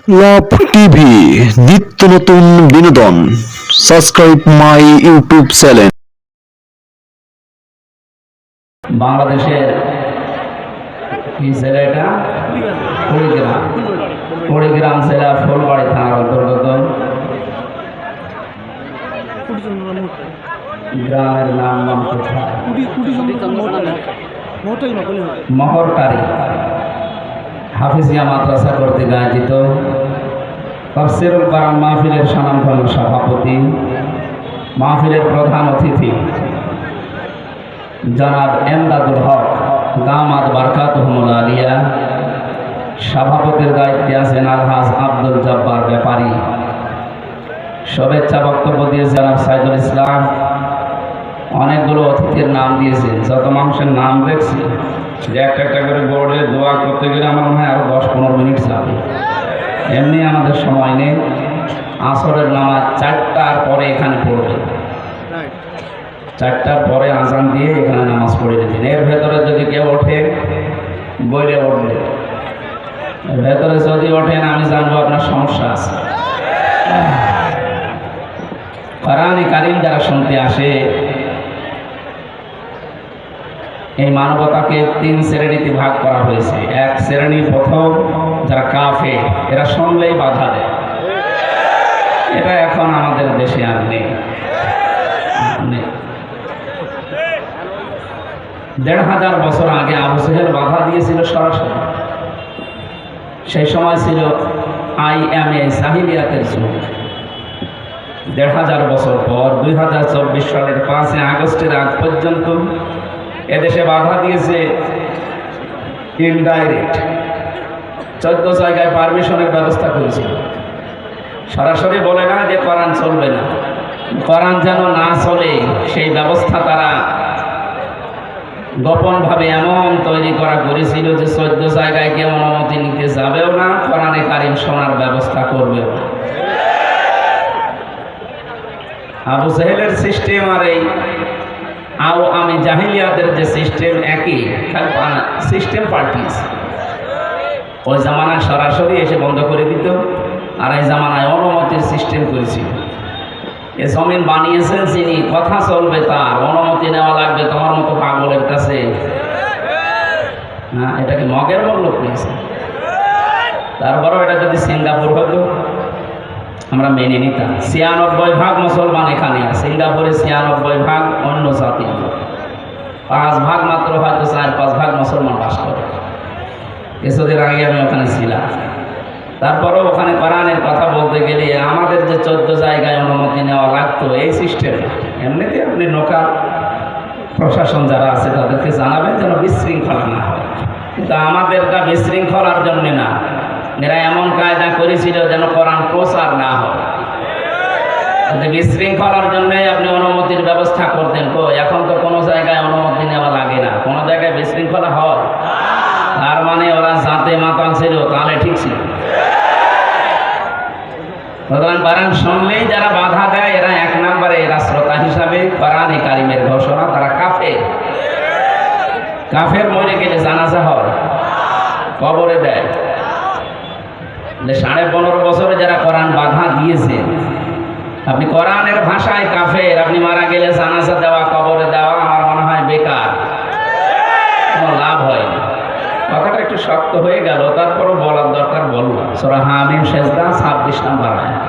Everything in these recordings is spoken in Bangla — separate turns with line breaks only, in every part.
লাভ টিভি নিত্য নতুন বিনোদন। Subscribe my YouTube channel.
বাংলাদেশের কি জেলা এটা? কুড়িগ্রাম জেলা ফুলবাড়ি থানার অন্তর্গত গ্রামের নাম কোথায়? মহরটারি হাফিজিয়া মাদ্রাসা কর্তৃক আয়োজিত তাফসীরুল কোরআন মাহফিলের স্বনামধন্য সভাপতি, মাহফিলের প্রধান অতিথি জনাব এমদাদুল হক দামাত বারকাতুহুল আলিয়া, সভাপতির দায়িত্বে আছেন আলহাজ আব্দুল জব্বার ব্যাপারী। শুভেচ্ছা বক্তব্য দিয়ে জনাব সাইদুল ইসলাম। অনেকগুলো অতিথির নাম দিয়েছেন, যত মানুষের নাম দেখছি যে একটা করে বোর্ডে দোয়া করতে গেলে আমার মনে হয় আরও 10-15 মিনিট যাবে। এমনি আমাদের সময় নেই। আসরের নামাজ 4টার পরে এখানে পড়বে, 4টার পরে আজান দিয়ে এখানে নামাজ পড়ে দিন। এর ভেতরে যদি কেউ ওঠে বইলে উঠবে, ভেতরে যদি ওঠেন আমি জানবো আপনার সমস্যা আছে। কোরআনে কারীম যারা শুনতে আসে, এই মানবতাকে 3 শ্রেণীতে ভাগ করা হয়েছে। এক শ্রেণী প্রথম যারা কাফের, এরা শুনলেই বাধা দেয়। এটা এখন আমাদের দেশে আর নেই। 1500 বছর আগে আবু জেহেল বাধা দিয়েছিল সরাসরি। সেই সময় ছিল IMA জাহিলিয়াতের যুগ। 1500 বছর পর 2024 সালের 5 আগস্টের আগ পর্যন্ত এদেশে বাধা দিয়েছে ইনডাইরেক্ট। 14 জায়গায় পারমিশনের ব্যবস্থা করেছিল। সরাসরি বলে না যে কোরআন চলবে না, কোরআন যেন না চলে সেই ব্যবস্থা তারা গোপনভাবে এমন তৈরি করা করেছিল যে 14 জায়গায় কেউ অনুমতি নিতে যাবেও না, কোরআনে কারীম শোনার ব্যবস্থা করবেও না। আবু জেহেলের সিস্টেম আর এই আমি জাহিলিয়াতের যে সিস্টেম একই, সিস্টেম পাল্টিয়েছে। ওই জামানায় সরাসরি এসে বন্ধ করে দিত, আর এই জামানায় অনুমতির সিস্টেম করেছিল। এ জমিন বানিয়েছেন যিনি, কথা চলবে তার, অনুমতি নেওয়া লাগবে তোমার মতো পাগলের কাছে। হ্যাঁ, এটা কি মগের মূল্য পেয়েছে? তারপরেও এটা যদি সিঙ্গাপুর হতো আমরা মেনে নিতাম। 96% মুসলমান এখানে, আর সিঙ্গাপুরে 96% অন্য জাতি, 5% মাত্র হয়তো 4-5% মুসলমান বাস করে। কিছুদিন আগে আমি ওখানে ছিলাম। তারপরেও ওখানে কোরআনের কথা বলতে গেলে আমাদের যে 14 জায়গায় অনুমতি নেওয়া লাগতো, এই সিস্টেম এমনিতে আপনি লোকাল প্রশাসন যারা আছে তাদেরকে জানাবেন যেন বিশৃঙ্খলা না হয়। কিন্তু আমাদেরটা বিশৃঙ্খলার জন্য না, এরা এমন কায়দা করেছিল যেন কোরআন প্রচার না হয়। বিশৃঙ্খলার জন্যই আপনি অনুমতির ব্যবস্থা করতেন। তো এখন তো কোনো জায়গায় অনুমতি নেওয়া লাগে না, কোনো জায়গায় বিশৃঙ্খলা হয়। তার মানে ওরা জাতে মাতাল ছিল, তাহলে ঠিক ছিল। কোরআন শুনলেই যারা বাধা দেয়, এরা 1 নম্বরে এরা শ্রোতা হিসাবে কোরআনে কারীমের ঘোষণা, তারা কাফের। কাফের মরে গেলে জানাজা হয়, কবরে দেয়। 15.5 বছরে যারা কোরআন বাধা দিয়েছে, আপনি কোরআনের ভাষায় কাফের, আপনি মারা গেলে জানাজা দেওয়া, কবরে দেওয়া আমার মনে হয় বেকার, কোনো লাভ হয় না। কথাটা একটু শক্ত হয়ে গেল, তারপরও বলার দরকার বললাম। সূরা হামিম সেজদা 26 নম্বর আয়াত।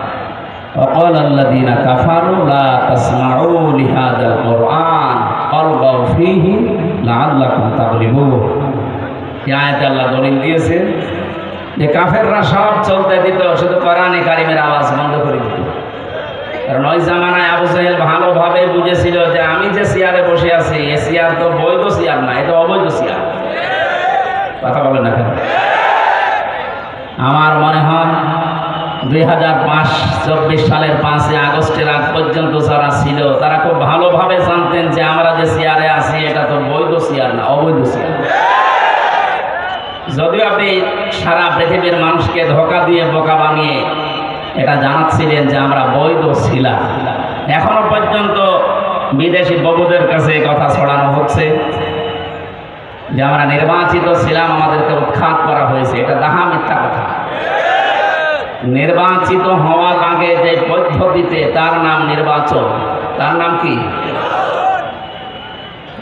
وقال الذين كفروا لا تسمعوا لهذا القرآن والغوا فيه لعلكم تغلبون। এই আয়াতে আল্লাহ দলিল দিয়েছে যে কাফেররা সব চলতে দিত, শুধু কোরআনে কারীমের আওয়াজ বন্ধ করে দিত। কারণ ওই জামানায় আবু জেহেল ভালোভাবে বুঝেছিল যে আমি যে চেয়ারে বসে আছি, এ চেয়ার তো বৈধ চেয়ার না, এটা অবৈধ চেয়ার। কথা বলেন না কেন? আমার মনে হয় 2024 সালের 5 আগস্টের আগ পর্যন্ত যারা ছিল তারা খুব ভালোভাবে জানতেন যে আমরা যে চেয়ারে আছি এটা তো বৈধ চেয়ার না, অবৈধ চেয়ার। যদিও আপনি সারা পৃথিবীর মানুষকে ধোঁকা দিয়ে বোকা বানিয়ে এটা জানাচ্ছিলেন যে আমরা বৈধ ছিলাম, এখনো পর্যন্ত বিদেশি বাবুদের কাছে কথা ছড়ানো হচ্ছে যে আমরা নির্বাচিত ছিলাম, আমাদেরকে উৎখাত করা হয়েছে। এটা দাহা মিথ্যা কথা। নির্বাচিত হওয়ার আগে যে পদ্ধতিতে, তার নাম নির্বাচন। তার নাম কি?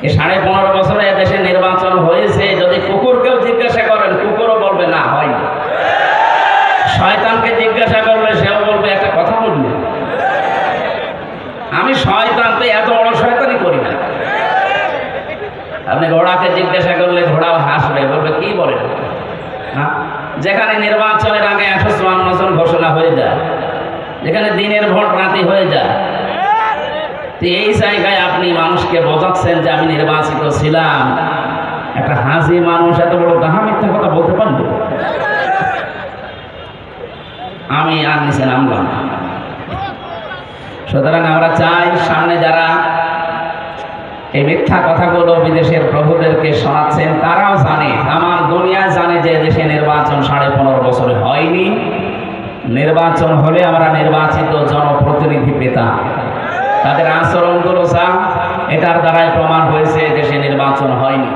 এই 15.5 বছরে দেশে নির্বাচন হয়েছে। যদি কুকুরকেও জিজ্ঞাসা করেন, কুকুরও বলবে না, হয়নি। শয়তানকে জিজ্ঞাসা করলে সেও বলবে একটা কথা বলবে, আমি শয়তান, তো এত বড় শয়তানি করি না। আপনি ঘোড়াকে জিজ্ঞাসা করলে ঘোড়াও হাসবে, বলবে কি বলেন। যেখানে নির্বাচনের আগে 154 জন ঘোষণা হয়ে যায়, যেখানে দিনের ভোট রাতে হয়ে যায়, তো এই জায়গায় আপনি মানুষকে বোঝাচ্ছেন যে আমি নির্বাচিত ছিলাম। একটা হাজি মানুষ এত বড় গাহা মিথ্যা কথা বলতে পারবে? আমি আর নিচে নামলাম। সুতরাং আমরা চাই সামনে যারা এই মিথ্যা কথাগুলো বিদেশের প্রভুদেরকে শোনাচ্ছেন, তারাও জানে, আমার দুনিয়া জানে যে দেশে নির্বাচন 15.5 বছরে হয়নি। নির্বাচন হলে আমরা নির্বাচিত জনপ্রতিনিধি পেতাম। তাদের আচরণগুলো এটার দ্বারাই প্রমাণ হয়েছে দেশে নির্বাচন হয়নি।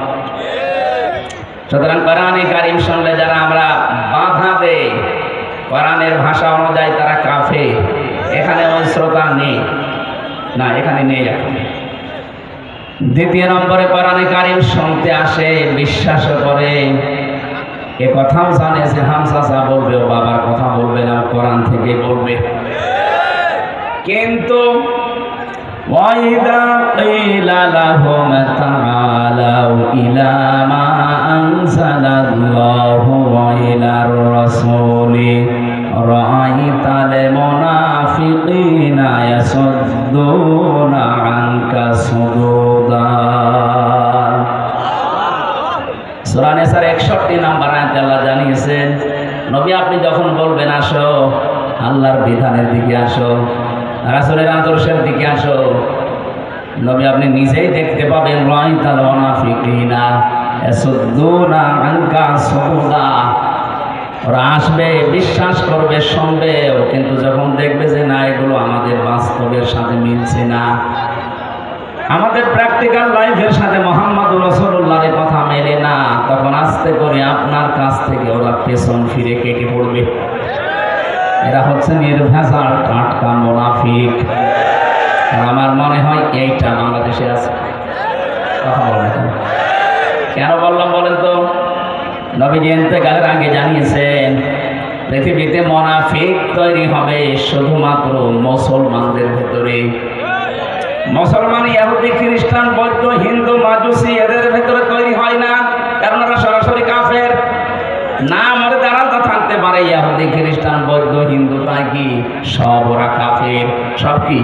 সুতরাং কোরআনে কারিম শুনলে যারা আমরা বাধা দেই, কোরআনের ভাষা অনুযায়ী তারা কাফের। এখানে ওই শ্রোতা নেই, না এখানে নেই এখন। দ্বিতীয় নম্বরে কোরআনে কারিম শুনতে আসে, বিশ্বাস করে, এ কথাও জানে যে হামসা বলবে, ও বাবার কথা বলবে না, কোরআন থেকে বলবে। কিন্তু وَإِذَا قِيلَ لَهُمْ تَعَالَوْا إِلَى مَا أَنزَلَ اللَّهُ وَإِلَى الرَّسُولِ رَأَيْتَ الْمُنَافِقِينَ يَصُدُّونَ عَنكَ صُدُودًا। সূরা নিসার 61 নম্বর আয়াতে আল্লাহ জানিয়েছেন, নবী আপনি যখন বলবেন আসো আল্লাহর বিধানের দিকে আসো, রাসূলের আদর্শের দিকে আসো, নবী আপনি নিজেই দেখতে পাবেন রাআইতাল মুনাফিকিনা ইয়াসুদ্দুনা আনকা সুদুদা। ওরা আসবে, বিশ্বাস করবে, শুনবেও, কিন্তু যখন দেখবে যে না এগুলো আমাদের বাস্তবের সাথে মিলছে না, আমাদের প্র্যাকটিক্যাল লাইফের সাথে মুহাম্মদুর রাসূলুল্লাহর কথা মেলে না, তখন আস্তে করে আপনার কাছ থেকে ওরা পেছন ফিরে কেটে পড়বে। এরা হচ্ছে নির্ভেজাল টাটকা মুনাফিক। আমার মনে হয় এইটা বাংলাদেশে আছে। কথা বলেন কেন বললাম বলেন তো? নবীজি ইন্তেকালের আগে জানিয়েছেন পৃথিবীতে মুনাফিক তৈরি হবে শুধুমাত্র মুসলমানদের ভেতরে। মুসলমান, ইহুদি, খ্রিস্টান, বৌদ্ধ, হিন্দু, মাজুসি এদের ভেতরে তৈরি হয় না, কারণ ওরা সরাসরি কাফের। না আমাদের আলাদা থাকতে পারে, ইহুদি, খ্রিস্টান, বৌদ্ধ, হিন্দু, তাই কি সব ওরা কাফের, সব কি।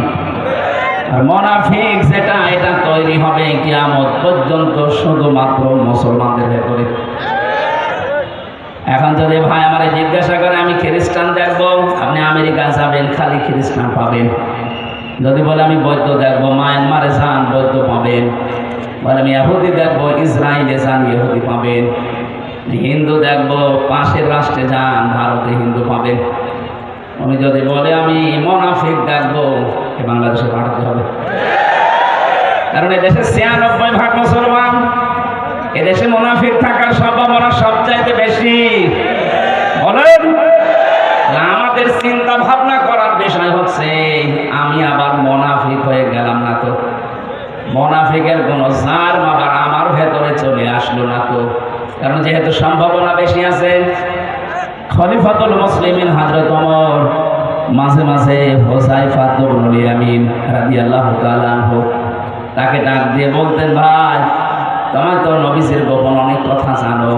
আর মুনাফিক যেটা, এটা তৈরি হবে কিয়ামত পর্যন্ত শুধুমাত্র মুসলমানদের ভেতরে। এখন যদি ভাই আমারে জিজ্ঞাসা করে আমি খ্রিস্টান দেখবো, আপনি আমেরিকা যাবেন খালি খ্রিস্টান পাবেন। যদি বলে আমি বৌদ্ধ দেখবো, মায়ানমারে যান বৌদ্ধ পাবেন। বলে আমি ইহুদি দেখবো, ইসরায়েলে যান ইহুদি পাবেন। হিন্দু দেখবো, পাশের রাষ্ট্রে যান ভারতে হিন্দু পাবেন। উনি যদি বলে আমি মুনাফিক দেখবো, বাংলাদেশে পাঠাতে হবে, কারণ এদেশে 96% মুসলমান। এদেশে মুনাফিক থাকার সম্ভাবনা সবচাইতে বেশি। বলেন আমাদের চিন্তা ভাবনা করার বিষয় হচ্ছে আমি আবার মুনাফিক হয়ে গেলাম না তো, মুনাফিকের কোনো জার আবার আমার ভেতরে চলে আসলো না তো। কারণ যেহেতু সম্ভাবনা বেশি আছে। খলিফাতুল মুসলিমিন হযরত ওমর মাঝে মাঝে হুযায়ফা ইবনুল ইয়ামিন রাদিয়াল্লাহু তাআলা আনহু তাকে ডাক দিয়ে বলতেন, ভাই তোমার তো নবীজির গোপন অনেক কথা জানো,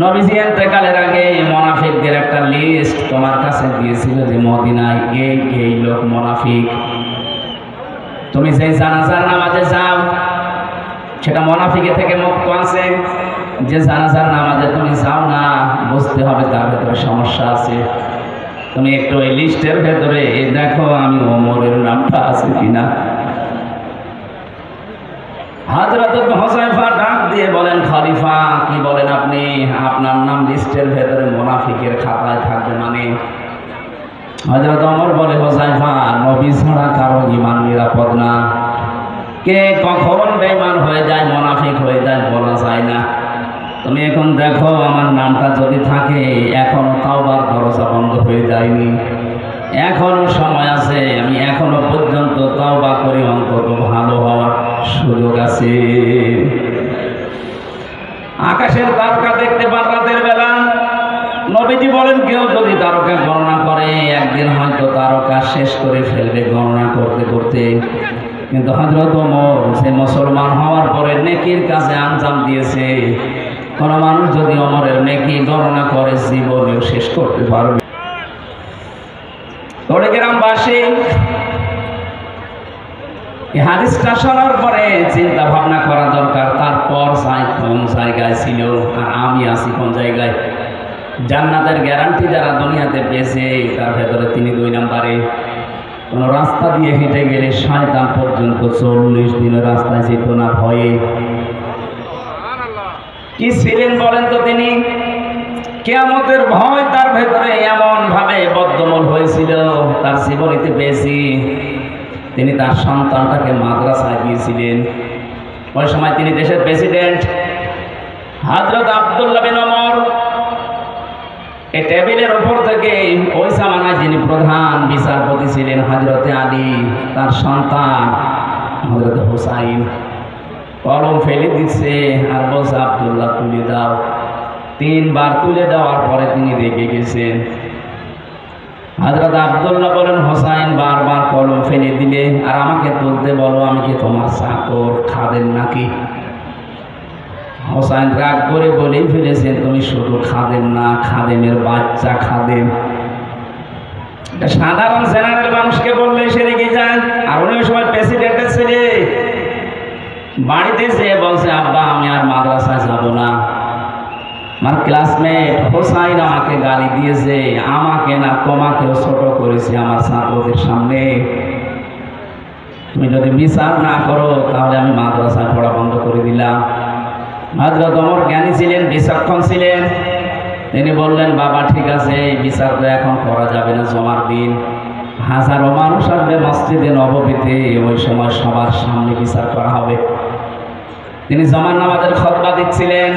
নবীজি ইন্তেকালের আগে মুনাফিকদের একটা লিস্ট তোমার কাছে দিয়েছিল যে মদিনায় এই এই লোক মুনাফিক। তুমি যে জানাজার নামাজে যাও সেটা মুনাফিকে থেকে মুক্ত আছে। যে জানাজার নামাজে তুমি যাও না, বুঝতে হবে তার ভেতরে সমস্যা আছে। তুমি একটু ওই লিস্টের ভেতরে দেখো আমি ওমরের নামটা আছে কিনা। হযরত হুযায়ফা ডাক দিয়ে বলেন, খলিফা কি বলেন আপনি? আপনার নাম লিস্টের ভেতরে মুনাফিকের খাতায় থাকবে মানে? হযরত ওমর বলে, হুযায়ফা নবী ছাড়া কারো ঈমান নিরাপদ না, কে কখন বেঈমান হয়ে যায় মুনাফিক হয়ে যায় বলা যায় না। তুমি এখন দেখো আমার নামটা যদি থাকে, এখন তাওবার দরজা বন্ধ হয়ে হয়ে যায়নি, এখনো সময় আছে। আমি এখনো পর্যন্ত তওবা করে অন্তত ভালো হওয়ার সুযোগ আছে। আকাশের তারকা দেখতে পান রাতের বেলা। নবীজি বলেন কেউ যদি তারকা গণনা করে একদিন হয়তো তারকা শেষ করে ফেলবে গণনা করতে করতে। কিন্তু হযরত ওমর সে মুসলমান হওয়ার পরে নেকির কাজে আঞ্জাম দিয়েছে। কোন মানুষ যদি ওমরের নেকি গণনা করে জীবনেও শেষ করতে পারবে। গ্রামবাসী এই হাদিসটা শোনার পরে চিন্তা ভাবনা করা দরকার। তারপর কোন জায়গায় ছিল আর আমি আছি কোন জায়গায়। জান্নাতের গ্যারান্টি যারা দুনিয়াতে পেয়েছে তার ভেতরে তিনি 2 নম্বরে। কোন রাস্তা দিয়ে হেঁটে গেলে শয়তান পর্যন্ত 40 দিনের রাস্তায় যেত না ভয়ে। কি ছিলেন বলেন তো তিনি? কিয়ামতের ভয় তার ভেতরে এমন ভাবে বদ্ধমূল হয়েছিল, তার জীবনীতে পেয়েছি। তিনি তার সন্তানটাকে মাদ্রাসায় দিয়েছিলেন। ওই সময় তিনি দেশের প্রেসিডেন্ট হযরত আব্দুল্লাহ বিন ওমর। এই টেবিলের উপর থেকে ওই জামানায় যিনি প্রধান বিচারপতি ছিলেন হযরতে আলী, তার সন্তান হযরত হুসাইন কলম ফেলে দিচ্ছে আর বলছে আব্দুল্লাহ তুলে দাও। 3 বার তুলে দেওয়ার পরে তিনি রেগে গেছেন। হযরত আব্দুল্লাহ বলেন হুসাইন বারবার কলম ফেলে দিলে আর আমাকে তুলতে বলো, আমি কি তোমার চাকর খাদেম নাকি? হুসাইন রাগ করে বলেই ফেলেছেন তুমি শুধু খাদেম না, খাদেমের বাচ্চা খাদেম। সাধারণ জেনারেল মানুষকে বললে সে রেগে যায়। আর উনি ওই সময় প্রেসিডেন্টের ছেলে। বাড়িতে যেয়ে বলছে আব্বা আমি আর মাদ্রাসায় যাব না, আমার ক্লাসমেট হুসাইন আমাকে গালি দিয়েছে, আমাকে না তোমাকেও ছোট করেছে আমার ছাত্রদের সামনে। তুমি যদি বিচার না করো তাহলে আমি মাদ্রাসায় পড়া বন্ধ করে দিলাম। হযরত ওমর জ্ঞানী ছিলেন, বিচক্ষণ ছিলেন। তিনি বললেন বাবা ঠিক আছে, বিচার তো এখন করা যাবে না, জমার দিন। হাজারো মানুষ আসবে মসজিদে নববীতে, ওই সময় সবার সামনে বিচার করা হবে। তিনি জমার নামাজের খুতবা দিচ্ছিলেন,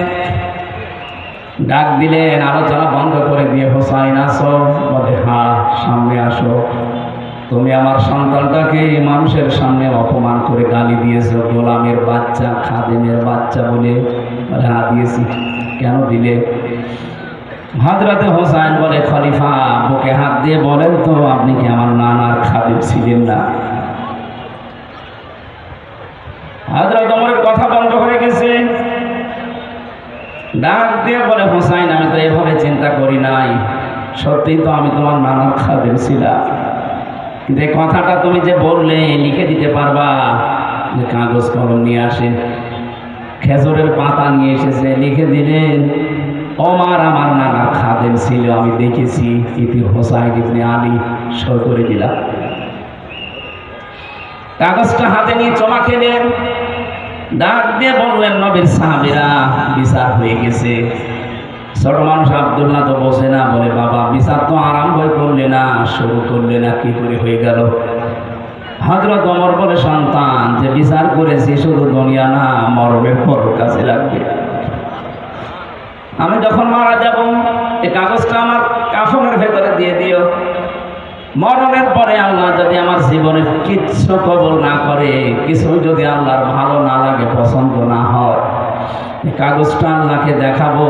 ডাক দিলেন, আলোচনা বন্ধ করে দিয়ে হুসাইন আসো। বলে হ্যাঁ সামনে আসো। তুমি আমার সন্তানটাকে মানুষের সামনে অপমান করে গালি দিয়েছো, গোলামের বাচ্চা খাদেমের বাচ্চা বলে। বলে হ্যাঁ দিয়েছি। কেন দিলে? হযরতে হুসাইন বলে খলিফা বুকে হাত দিয়ে বলেন তো আপনি কি আমার নানার খাদেম ছিলেন না? হযরত ওমরের কথা বন্ধ হয়ে গেছে। ডাক দিয়ে বলে হুসাইন আমি তো এভাবে চিন্তা করি নাই, সত্যি তো আমি তোমার নানার খাদেম ছিলাম। কিন্তু এই কথাটা তুমি যে বললে লিখে দিতে পারবা? যে কাগজ কলম নিয়ে আসেন। খেজুরের পাতা নিয়ে এসেছে, লিখে দিলেন ওমর আমার নানার খাদেম ছিল, আমি দেখেছি। ইতি হুসাইন ইবনে আলী, সই করে দিলাম। কাগজটা হাতে নিয়ে চমা খেলেন, ডাক দিয়ে বললেন নবীর সাহাবীরা বিচার হয়ে গেছে। ছোট মানুষ আব্দুল্লাহ তো বসে না, বলে বাবা বিচার তো আরম্ভই করলে না, শুরু করলে না, কি করে হয়ে গেল? হযরত ওমর বলে সন্তান যে বিচার করেছি শুধু দুনিয়া না, মরণের পর কাছে লাগবে। আমি যখন মারা যাব এই কাগজটা আমার কাফনের ভেতরে দিয়ে দিও। মরণের পরে আল্লাহ যদি আমার জীবনে কিচ্ছু কবুল না করে, কিছু যদি আল্লাহর ভালো না লাগে, পছন্দ না হয়, কাগজটা আল্লাহকে দেখাবো,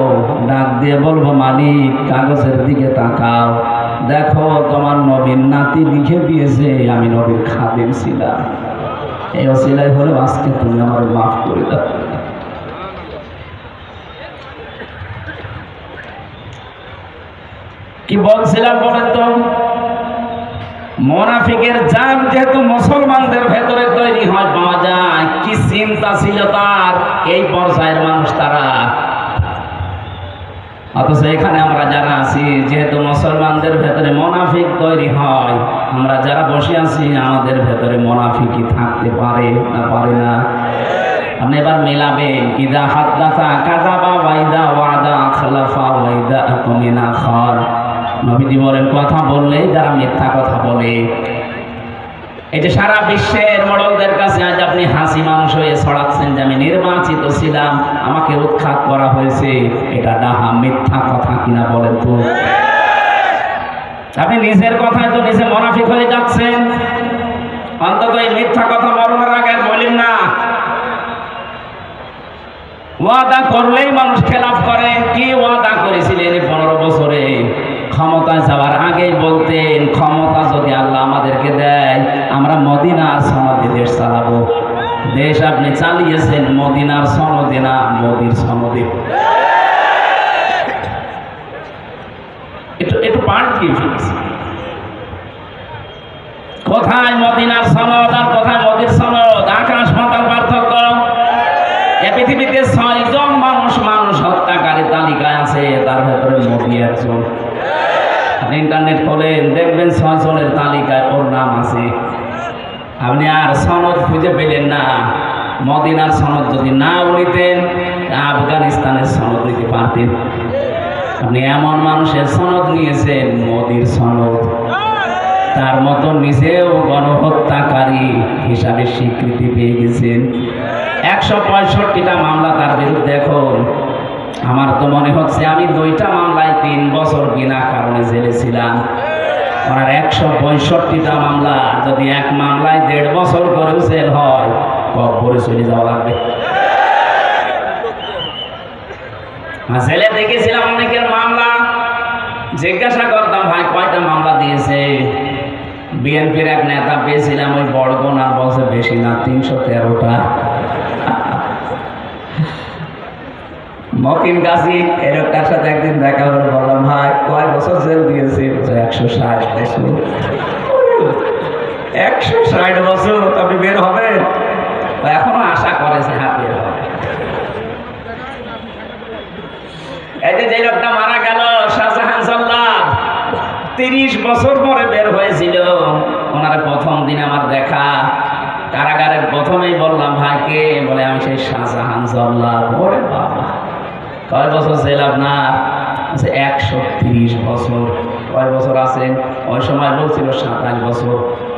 ডাক দিয়ে বলবো মালিক কাগজের দিকে তাকাও, দেখো তোমার নবীর নাতি লিখে দিয়েছে আমি নবীর খাদেম ছিলাম। এই ওসিলাই হলো আজকে তুমি আমার মাফ করে দাও। কি বলছিলাম বলেন তো? মুনাফিকের জান যেহেতু মুসলমানদের ভেতরে তৈরি হয়, পাওয়া যায়। কি চিন্তা ছিল তার, এই পর্যায়ের মানুষ তারা। অথচ এখানে আমরা যারা আছি, যেহেতু মুসলমানদের ভেতরে মুনাফিক তৈরি হয়, আমরা যারা বসে আছি আমাদের ভেতরে মুনাফিকই থাকতে পারে না পারে না? আপনি এবার মেলাবেন, ইদা হাদ্দাসা কাযাবা ওয়া ইদা ওয়াদা আখলাফা ওয়া ইদা আতমিনা খান। নবীজি বলেন কথা বললে যারা মিথ্যা কথা বলে। এই যে সারা বিশ্বের মডেলদের কাছে আজ আপনি হাসি মানুষ হয়ে ছড়াচ্ছেন যে আমি নির্বাচিত ছিলাম, আমাকে উৎখাত করা হয়েছে, এটা ডাহা মিথ্যা কথা কিনা বলেন তো? আপনি নিজের কথায় তো নিজে মুনাফিক হয়ে যাচ্ছেন। অন্তত এই মিথ্যা কথা মরণের আগে বলেন না। ওয়াদা করলেই মানুষ খেলাফ করে। কি ওয়াদা করেছিলেন 15 বছরে? ক্ষমতায় যাওয়ার আগেই বলতেন, ক্ষমতা যদি আল্লাহ আমাদেরকে দেয় আমরা মদিনার সনদে দেশ চালাবো। দেশ আপনি চালিয়েছেন মদিনার সনদে না, মোদির সনদে। একটু পাল্ট দিয়ে ফেলেছে। কোথায় মদিনার সনদ আর কোথায় মোদির সনদ? আকাশ পাতাল পার্থক্য। এ পৃথিবীতে 6 জন মানুষ হত্যাকারী তালিকায় আছে, তার ভেতরে মোদি একজন। ইন্টারনেট খোলেন, দেখবেন 6 জনের তালিকায় ওর নাম আছে। আপনি আর সনদ খুঁজে পেলেন না। মদিনার সনদ যদি না নিতেন, আফগানিস্তানের সনদ নিতে পারতেন। আপনি এমন মানুষের সনদ নিয়েছেন, মোদির সনদ। তার মতো নিজেও গণহত্যাকারী হিসাবে স্বীকৃতি পেয়ে গেছেন। 165টা মামলা তার বিরুদ্ধে। এখন আমার তো মনে হচ্ছে আমি 2টা মামলায় 3 বছর বিনা কারণে জেলে ছিলাম। ওনার 165টা মামলা, যদি এক মামলায় 1.5 বছর করেও জেল হয়, কবরে চলে যাওয়া লাগবে। জেলে দেখেছিলাম অনেকের মামলা। জিজ্ঞাসা করতাম, ভাই কয়টা মামলা দিয়েছে? বিএনপির এক নেতা পেয়েছিলাম, ওই বড়গোনার বলছে বেশি না, 313টা। মকিম গাজী এরকটার সাথে একদিন দেখা হলো, বললাম ভাই কয় বছর জেল দিয়েছে? 160 বছর। 160 বছর আপনি বের হবেন? এখনো আশা করেছে হ্যাঁ বের হবে। এই যে লোকটা মারা গেল, শাহজাহান জল্লাদ, 30 বছর পরে বের হয়েছিল। ওনার প্রথম দিন আমার দেখা, কারাগারের প্রথমেই বললাম ভাই কে? বলে আমি সেই শাহজাহান জল্লাদ। ওরে বাবা, কয় বছর জেল আপনার? 130 বছর। কয় বছর আছেন? ওই সময় বলছিল 27 বছর।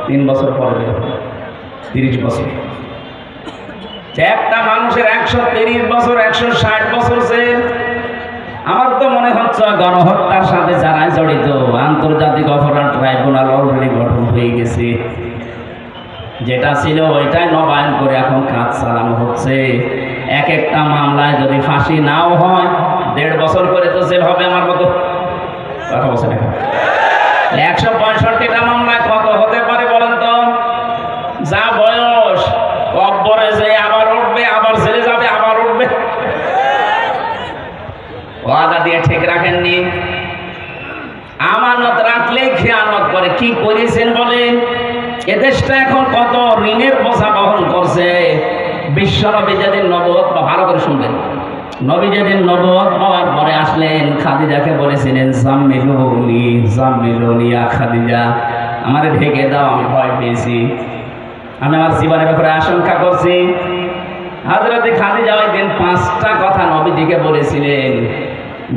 3 বছর পরে 30 বছর। একটা মানুষের 130 বছর, 160 বছর জেল। আমার তো মনে হচ্ছে গণহত্যার সাথে যারা জড়িত, আন্তর্জাতিক অপরাধ ট্রাইব্যুনাল অলরেডি গঠন হয়ে গেছে। যেটা ছিল ওইটাই নবায়ন করে এখন কাজ চালানো হচ্ছে। একটা মামলায় যদি ফাঁসি নাও হয়, 1.5 বছর করে তো জেল হবে। আমার মতো কথা বলছেন এখন 165টা মামলায় কত হতে পারে বলেন তো? যা বয়স, কব্বরে যে আবার উঠবে, আবার জেলে যাবে, আবার উঠবে। ওয়াদা দিয়ে ঠিক রাখেননি। আমানত রাখলে খেয়ানত করে। কি করেছেন বলেন? এদেশটা এখন কত ঋণের বোঝা বহন করছে। বিশ্বনবী যেদিন নবুয়ত, ভালো করে শুনবেন, নবী যেদিন নবুয়ত পাওয়ার পরে আসলেন, খাদিজাকে বলেছিলেন জাম্মিলুনি জাম্মিলুনি ইয়া খাদিজা, আমারে ঢেকে দাও, আমি ভয় পেয়েছি, আমি আমার জীবনের ব্যাপারে আশঙ্কা করছি। হযরতে খাদিজা ওই দিন 5টা কথা নবীজিকে বলেছিলেন।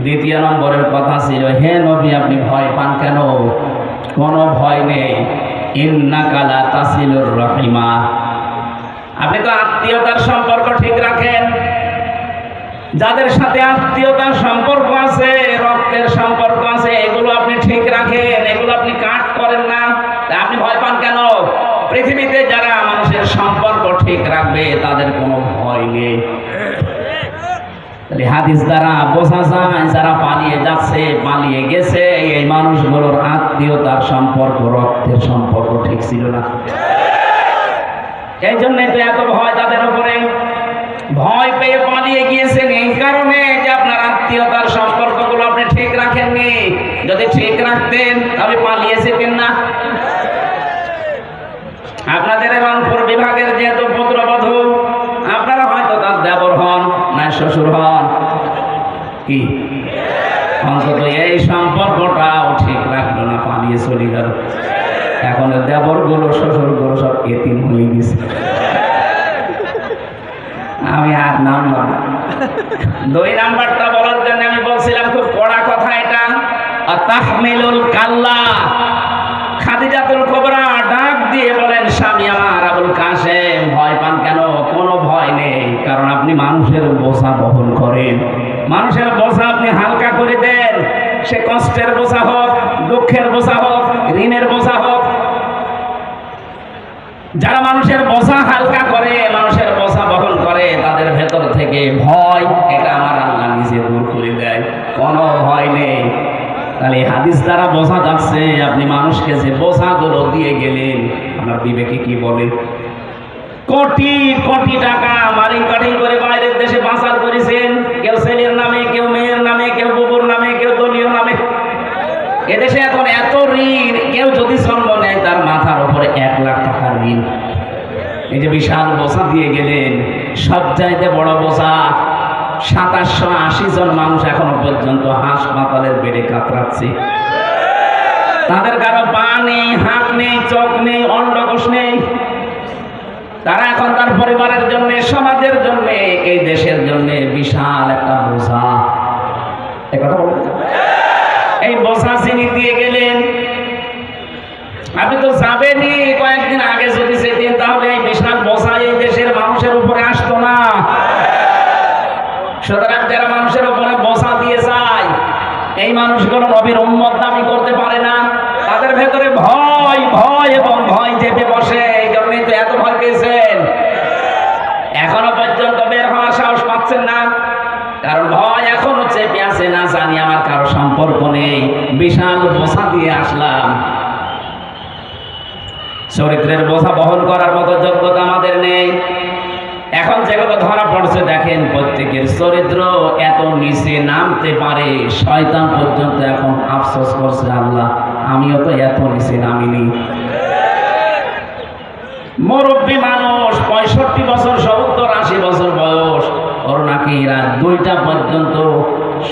দ্বিতীয় নম্বরের কথা ছিল, হে নবী আপনি ভয় পান কেন? কোনো ভয় নেই। ইন্নাকা লা তাসিলুর রাহিমা, আপনি তো আত্মীয়তার সম্পর্ক ঠিক রাখেন। যাদের সাথে আত্মীয়তার সম্পর্ক আছে, রক্তের সম্পর্ক আছে, এগুলো আপনি ঠিক রাখেন, এগুলো আপনি কাট করেন না। তা আপনি ভয় পান কেন? পৃথিবীতে যারা মানুষের সম্পর্ক ঠিক রাখবে তাদের কোনো ভয় নেই। হাদিস দ্বারা বোঝা যায় যারা পালিয়ে যাচ্ছে, পালিয়ে গেছে, এই মানুষগুলোর আত্মীয়তার সম্পর্ক, রক্তের সম্পর্ক ঠিক ছিল না। এই জন্যই তো এত ভয় তাদের উপরে। ভয় পেয়ে পালিয়ে গিয়েছেন এই কারণে যে আপনার আত্মীয়তার সম্পর্কগুলো আপনি ঠিক রাখেননি। যদি ঠিক রাখতেন তাহলে পালিয়ে যেতেন না। আপনাদের রংপুর বিভাগের যেহেতু পুত্রবধূ, আপনারা হয়তো তার দেবর হন না শ্বশুর হন, কি অন্তত এই সম্পর্কটাও ঠিক রাখলো না, পালিয়ে চলে গেল। এখন দেবরগুলো শ্বশুরগুলো সব এতিম হয়ে গেছে। আমি আর নামলাম না। 2 নাম্বারটা বলার জন্য আমি বলছিলাম খুব কড়া কথা এটা। তাহমিলুল কাল্লা, খাদিজাতুল কুবরা ডাক দিয়ে বলেন, স্বামী আমার আবুল কাসেম ভয় পান কেন? কোনো ভয় নেই, কারণ আপনি মানুষের বোঝা বহন করেন। মানুষের বোঝা আপনি হালকা করে দেন, সে কষ্টের বোঝা হোক, দুঃখের বোঝা হোক, ঋণের বোঝা হোক। যারা মানুষের বোঝা হালকা করে, মানুষের বোঝা বহন করে, তাদের ভেতর থেকে ভয়, এটা আমার আল্লাহ নিজে দূর করে দেয়, কোনো ভয় নেই। তাহলে হাদিস দ্বারা বোঝা যাচ্ছে আপনি মানুষকে যে বোঝাগুলো দিয়ে গেলেন, আপনার বিবেকে কি বলে? কোটি কোটি টাকা মারিং কাটিং করে বাইরের দেশে পাচার করেছেন, কেউ ছেলের নামে, কেউ মেয়ের নামে, কেউ বুবুর নামে, কেউ দলীয় নামে। এদেশে এখন এত ঋণ, কেউ যদি জন্ম নেয় তার মাথার উপরে 1 লাখ টাকার ঋণ। এই যে বিশাল বোঝা দিয়ে গেলেন, সব চাইতে বড় বোঝা। 2780 জন মানুষ এখনো পর্যন্ত হাসপাতালের বেডে কাতরাচ্ছে। তাদের কারো পা নেই, হাত নেই, চোখ নেই, অন্ডকোষ নেই। তারা এখন তার পরিবারের জন্য, সমাজের জন্য, এই দেশের জন্য বিশাল একটা বোঝা। একথা বলেন, এই বোঝা যিনি দিয়ে গেলেন, আপনি তো যাবেনই। কয়েকদিন আগে যদি যেতেন তাহলে এই বিশাল বোঝা এই দেশের মানুষের উপরে আসতো না। সুতরাং যারা মানুষের উপরে বোঝা দিয়ে যায়, এই মানুষগুলো নবীর উম্মত দাবি করতে পারে না। তাদের ভেতরে ভয়, ভয় এবং ভয় চেপে বসে। এই জন্যই তো এত ভয় পেয়েছেন, এখনো পর্যন্ত বের হওয়ার সাহস পাচ্ছেন না, কারণ ভয় এখনো চেপে আছে। না জানি আমার কারো সম্পর্ক নেই, বিশাল বোঝা দিয়ে আসলাম। চরিত্রের বোঝা বহন করার মতো যোগ্যতা আমাদের নেই। এখন যেগুলো ধরা পড়ছে দেখেন, প্রত্যেকের চরিত্র এত নিচে নামতে পারে, শয়তান পর্যন্ত এখন আফসোস করছে, আল্লাহ আমিও তো এত নিচে নামিনি। মুরব্বী মানুষ, 65 বছর, 70, 80 বছর বয়স, ওর নাকি রাত 2টা পর্যন্ত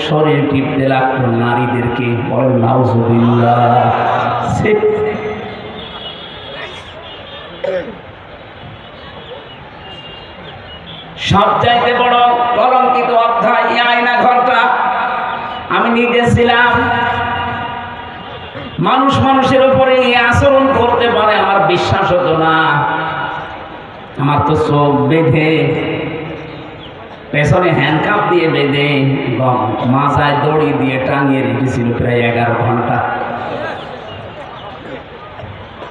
শরীর টিপতে লাগতো নারীদেরকে। বলেন নাউজুবিল্লাহ। সবচাইতে বড় কলঙ্কিত অধ্যায় এই আয়না ঘরটা। আমি নিজে ছিলাম। মানুষ মানুষের উপরে এই আচরণ করতে পারে আমার বিশ্বাস হতো না। আমার তো চোখ বেঁধে, পেছনে হ্যান্ডকাপ দিয়ে বেঁধে, মাথায় দড়ি দিয়ে টাঙিয়ে রেখেছিল প্রায় 11 ঘন্টা।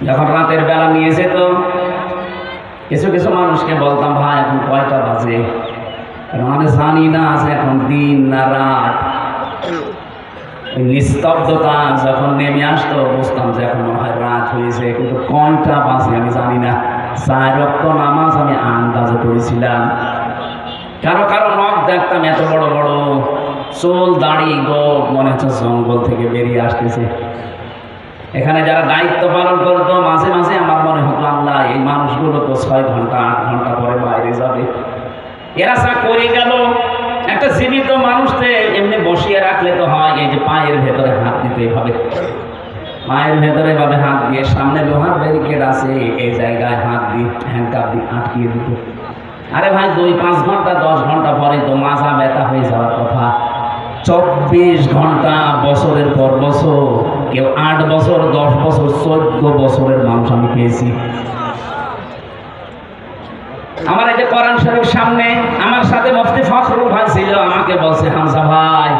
যখন রাতের বেলা নিয়ে যেত, কিছু কিছু মানুষকে বলতাম, ভাই এখন কয়টা বাজে? আমি জানি না যে এখন দিন না রাত। নিস্তব্ধতা যখন নেমে আসতো বুঝতাম যে এখন মনে হয় রাত হয়েছে, কিন্তু কয়টা বাজে আমি জানি না। 4 ওয়াক্ত নামাজ আমি আন্দাজে পড়েছিলাম। কারো কারো নখ দেখতাম এত বড় বড়, চুল দাড়ি গোপ, মনে হচ্ছে জঙ্গল থেকে বেরিয়ে আসতেছে। এখানে যারা দায়িত্ব পালন করতো, মাঝে মাঝে আমার মনে হতো, আল্লাহ এই মানুষগুলো তো 6 ঘন্টা 8 ঘন্টা পরে বাইরে যাবে, এরা যা করে গেল। একটা জীবিত মানুষকে এমনি বসিয়ে রাখলে তো হয়, এই যে পায়ের ভেতরে হাত দিতে হবে, পায়ের ভেতরে ভাবে হাত দিয়ে, সামনে লোহার ব্যারিকেড আছে, এই জায়গায় হাত দিয়ে হ্যান্ডকাপ দিয়ে আটকিয়ে দিত। আরে ভাই 2-5 ঘন্টা 10 ঘন্টা পরে তো মাজা ব্যথা হয়ে যাওয়ার কথা। 24 ঘন্টা, বছরের পর বছর, কেউ 8 বছর, 10 বছর, 14 বছরের মানুষ আমি পেয়েছি। আমার এই যে কোরআন শরীফ সামনে, আমার সাথে মুফতি ফখরুল ভাই ছিল, আমাকে বলছে, হামজা ভাই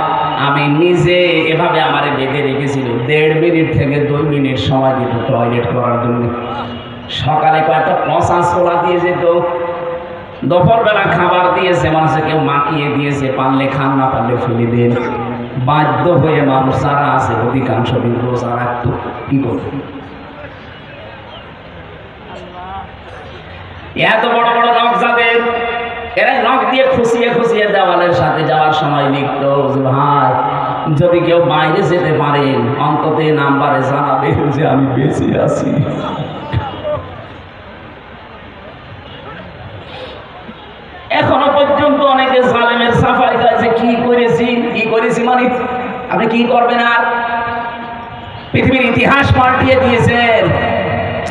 আমি নিজে এভাবে আমারে বেঁধে রেখেছিল, 1.5 মিনিট থেকে 2 মিনিট সময় দিত টয়লেট করার জন্য। সকালে কয়েকটা পচা ছোলা দিয়ে যেত, দুপুরবেলা খাবার দিয়েছে, মানুষে কেউ মাখিয়ে দিয়েছে, পারলে খান, না পারলে ফেলে দেন। বাধ্য হয়ে মানুষ যারা আছে অধিকাংশ দিন রোজা রাখত। কি করত? এত বড় বড় নখ যাদের, এরা নখ দিয়ে খুশিয়ে খুশিয়ে দেওয়ালের সাথে যাওয়ার সময় লিখত যে ভাই যদি কেউ বাইরে যেতে পারেন অন্তত নাম্বারে জানাবেন যে আমি বেঁচে আছি। এখনো পর্যন্ত অনেকে জালেমের সাফাই দেয় যে কি করেছি মানে আপনি কি করবেন? আর পৃথিবীর ইতিহাস পাল্টিয়ে দিয়েছেন।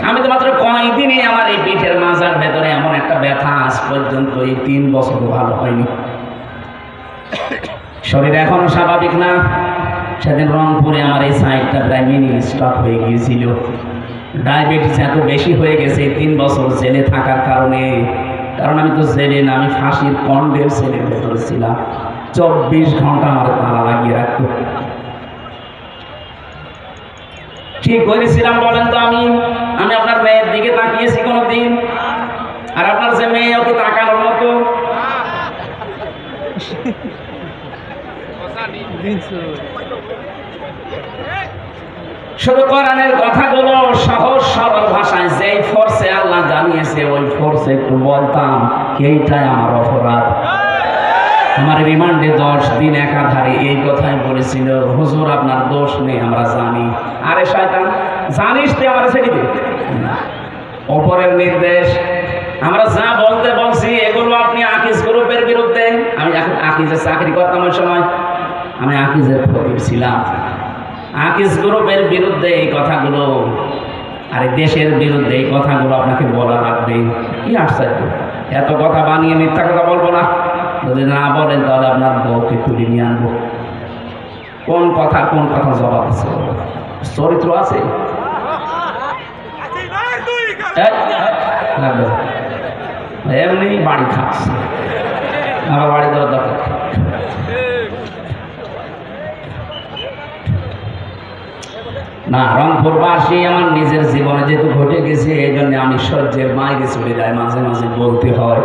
আমি তো মাত্র কয়েকদিনে আমার এই পিঠের মাজার ভেতরে এমন একটা ব্যথা, আজ পর্যন্ত এই 3 বছর ভালো হয়নি। শরীর এখনো স্বাভাবিক না। সেদিন রংপুরে আমার এই সাইডটা প্রায় মিনি স্টক হয়ে গিয়েছিল। ডায়াবেটিস এত বেশি হয়ে গেছে 3 বছর জেলে থাকার কারণে। কারণ আমি তো জেলে না, আমি ফাঁসির কন্ডের সেলের ভেতরে ছিলাম। 24 ঘন্টা আমার তালা লাগিয়ে রাখতো। কি করেছিলাম বলেন তো? আমি আপনার মেয়ের দিকে তাকিয়েছি কোনোদিন? আর আপনার যে মেয়ে ওকে তাকানোর মতো? শুধু কোরআনের কথাগুলো সহজ সরল ভাষায় যেই ফোর্সে আল্লাহ জানিয়েছে ওই ফোর্সে একটু বলতাম, এইটাই আমার অপরাধ। আমার রিমান্ডে 10 দিন একাধারে এই কথাই বলেছিল, হুজুর আপনার দোষ নেই, আমরা জানি। আরে শয়তান, জানিস তুই আমার ছেড়ে দে। অপরের নির্দেশ, আমরা যা বলতে বলছি এগুলো আপনি আকিজ গ্রুপের বিরুদ্ধে। আমি এখন আকিজের চাকরি করতাম ওই সময়, আমি আকিজের ফকির ছিলাম। আকিজ গ্রুপের বিরুদ্ধে এই কথাগুলো, আর দেশের বিরুদ্ধে এই কথাগুলো আপনাকে বলা লাগবে। কি আশ্চর্য, এত কথা বানিয়ে মিথ্যা কথা বলবো না? যদি না বলেন তাহলে আপনার বউকে তুলে নিয়ে আনবো। কোন কথা জবাব আছে? চরিত্র আছে? এমনি বাড়ি খাচ্ছে, আমার বাড়ি দেওয়ার দরকার না। রংপুরবাসী আমার নিজের জীবনে যেহেতু ঘটে গেছে, এই জন্য আমি সহ্যের বাইরে চলে যাই, মাঝে মাঝে বলতে হয়।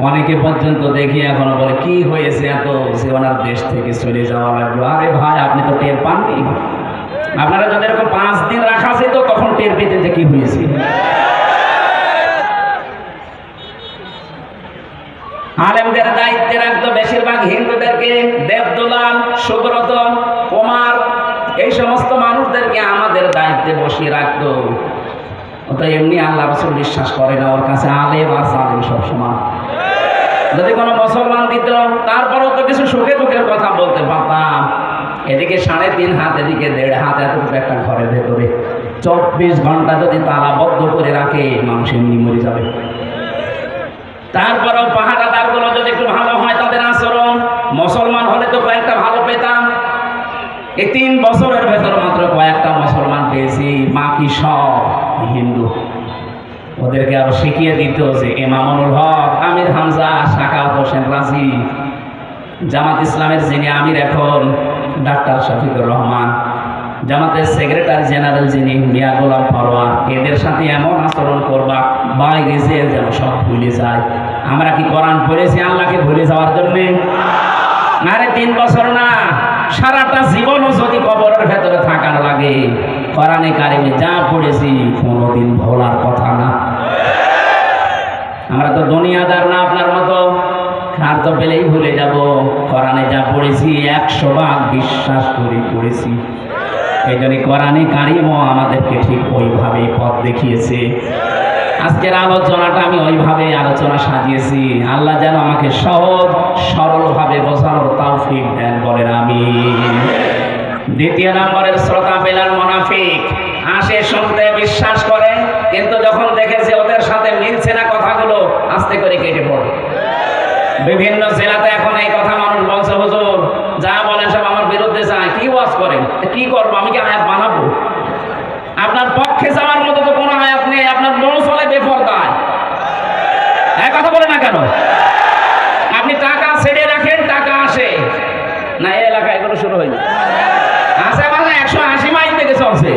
অনেকে পর্যন্ত দেখি এখনো বলে কি হয়েছে এত যে ওনার দেশ থেকে চলে যাওয়া লাগলো। আরে ভাই, আপনি তো টের পাননি? আপনারা যদি এরকম 5 দিন রাখা যেত তখন টের পেতেন যে কি হয়েছে। আলেমদের দায়িত্বে রাখতো বেশিরভাগ হিন্দুদেরকে, দেবদোলাল, সুব্রত, কুমার, এই সমস্ত মানুষদেরকে আমাদের দায়িত্বে বসিয়ে রাখতো। ও তো এমনি আল্লাহ রাসূল বিশ্বাস করে না, ওর কাছে আলেম আর জালেম সবসময়। যদি কোনো মুসলমান দিত তারপরেও তো কিছু সুখে দুঃখের কথা বলতে পারতাম। এদিকে 3.5 হাত, এদিকে 1.5 হাত, এতটুকু একটা ঘরের ভেতরে 24 ঘন্টা যদি তালাবদ্ধ করে রাখে, মানুষ এমনি মরে যাবে। তারপরেও পাহারাদারগুলো যদি একটু ভালো হয় তাদের আচরণ, মুসলমান হলে তো কয়েকটা ভালো পেতাম। এই 3 বছরের ভেতর মাত্র কয়েকটা মুসলমান পেয়েছি, বাকি সব হিন্দু। ওদেরকে আরো শিখিয়ে দিত যে ইমামুল হক, আমির হামজা, সাখাওয়াত হোসেন রাজি, জামাত ইসলামের যিনি আমির এখন ডাক্তার শফিকুর রহমান, জামাতের সেক্রেটারি জেনারেল যিনি মিয়া গোলাম পরোয়ার, এদের সাথে এমন আচরণ করবা বাইরে যে যেন সব ভুলে যায়। আমরা কি কোরআন পড়েছি আল্লাহকে ভুলে যাওয়ার জন্যে? আরে 3 বছর না, সারাটা জীবনও যদি কবরের ভেতরে থাকার লাগে, কোরআনে কারিমে যা পড়েছি কোনোদিন ভোলার কথা না। আমরা তো দুনিয়াদার না আপনার মতো, খার তো পেলেই ভুলে যাব। কোরআনে যা পড়েছি 100 ভাগ বিশ্বাস করে পড়েছি। এই জন্য কোরআনে কারিমও আমাদেরকে ঠিক ওইভাবেই পথ দেখিয়েছে। আজকের আলোচনাটা আমি ওইভাবে আলোচনা সাজিয়েছি। আল্লাহ যেন আমাকে সহজ সরলভাবে বোঝানোর তৌফিক দেন, বলেন আমিন। 2 নম্বরের শ্রোতা পেলার মুনাফিক, আসে শুনতে বিশ্বাস করে, কিন্তু যখন দেখেছে ওদের সাথে মিলছে না কথাগুলো, আস্তে করে কেটে পড়ে। বিভিন্ন জেলাতে এখন এই কথা মানুষ বলছে, হুজুর যা বলেন সব আমার বিরুদ্ধে যায়, কি ওয়াজ করেন? কি করবো, আমি কি আয়াত বানাবো? আপনার পক্ষে যাওয়ার মতো তো কোনো আয়াত নেই, আপনার মন চলে বেপরদায়। এক কথা বলে না কেন? আপনি টাকা ছেড়ে রাখেন, টাকা আসে না? এই এলাকায় এগুলো শুরু হয়নি, আসে মানে 180 মাইল থেকে চলছে।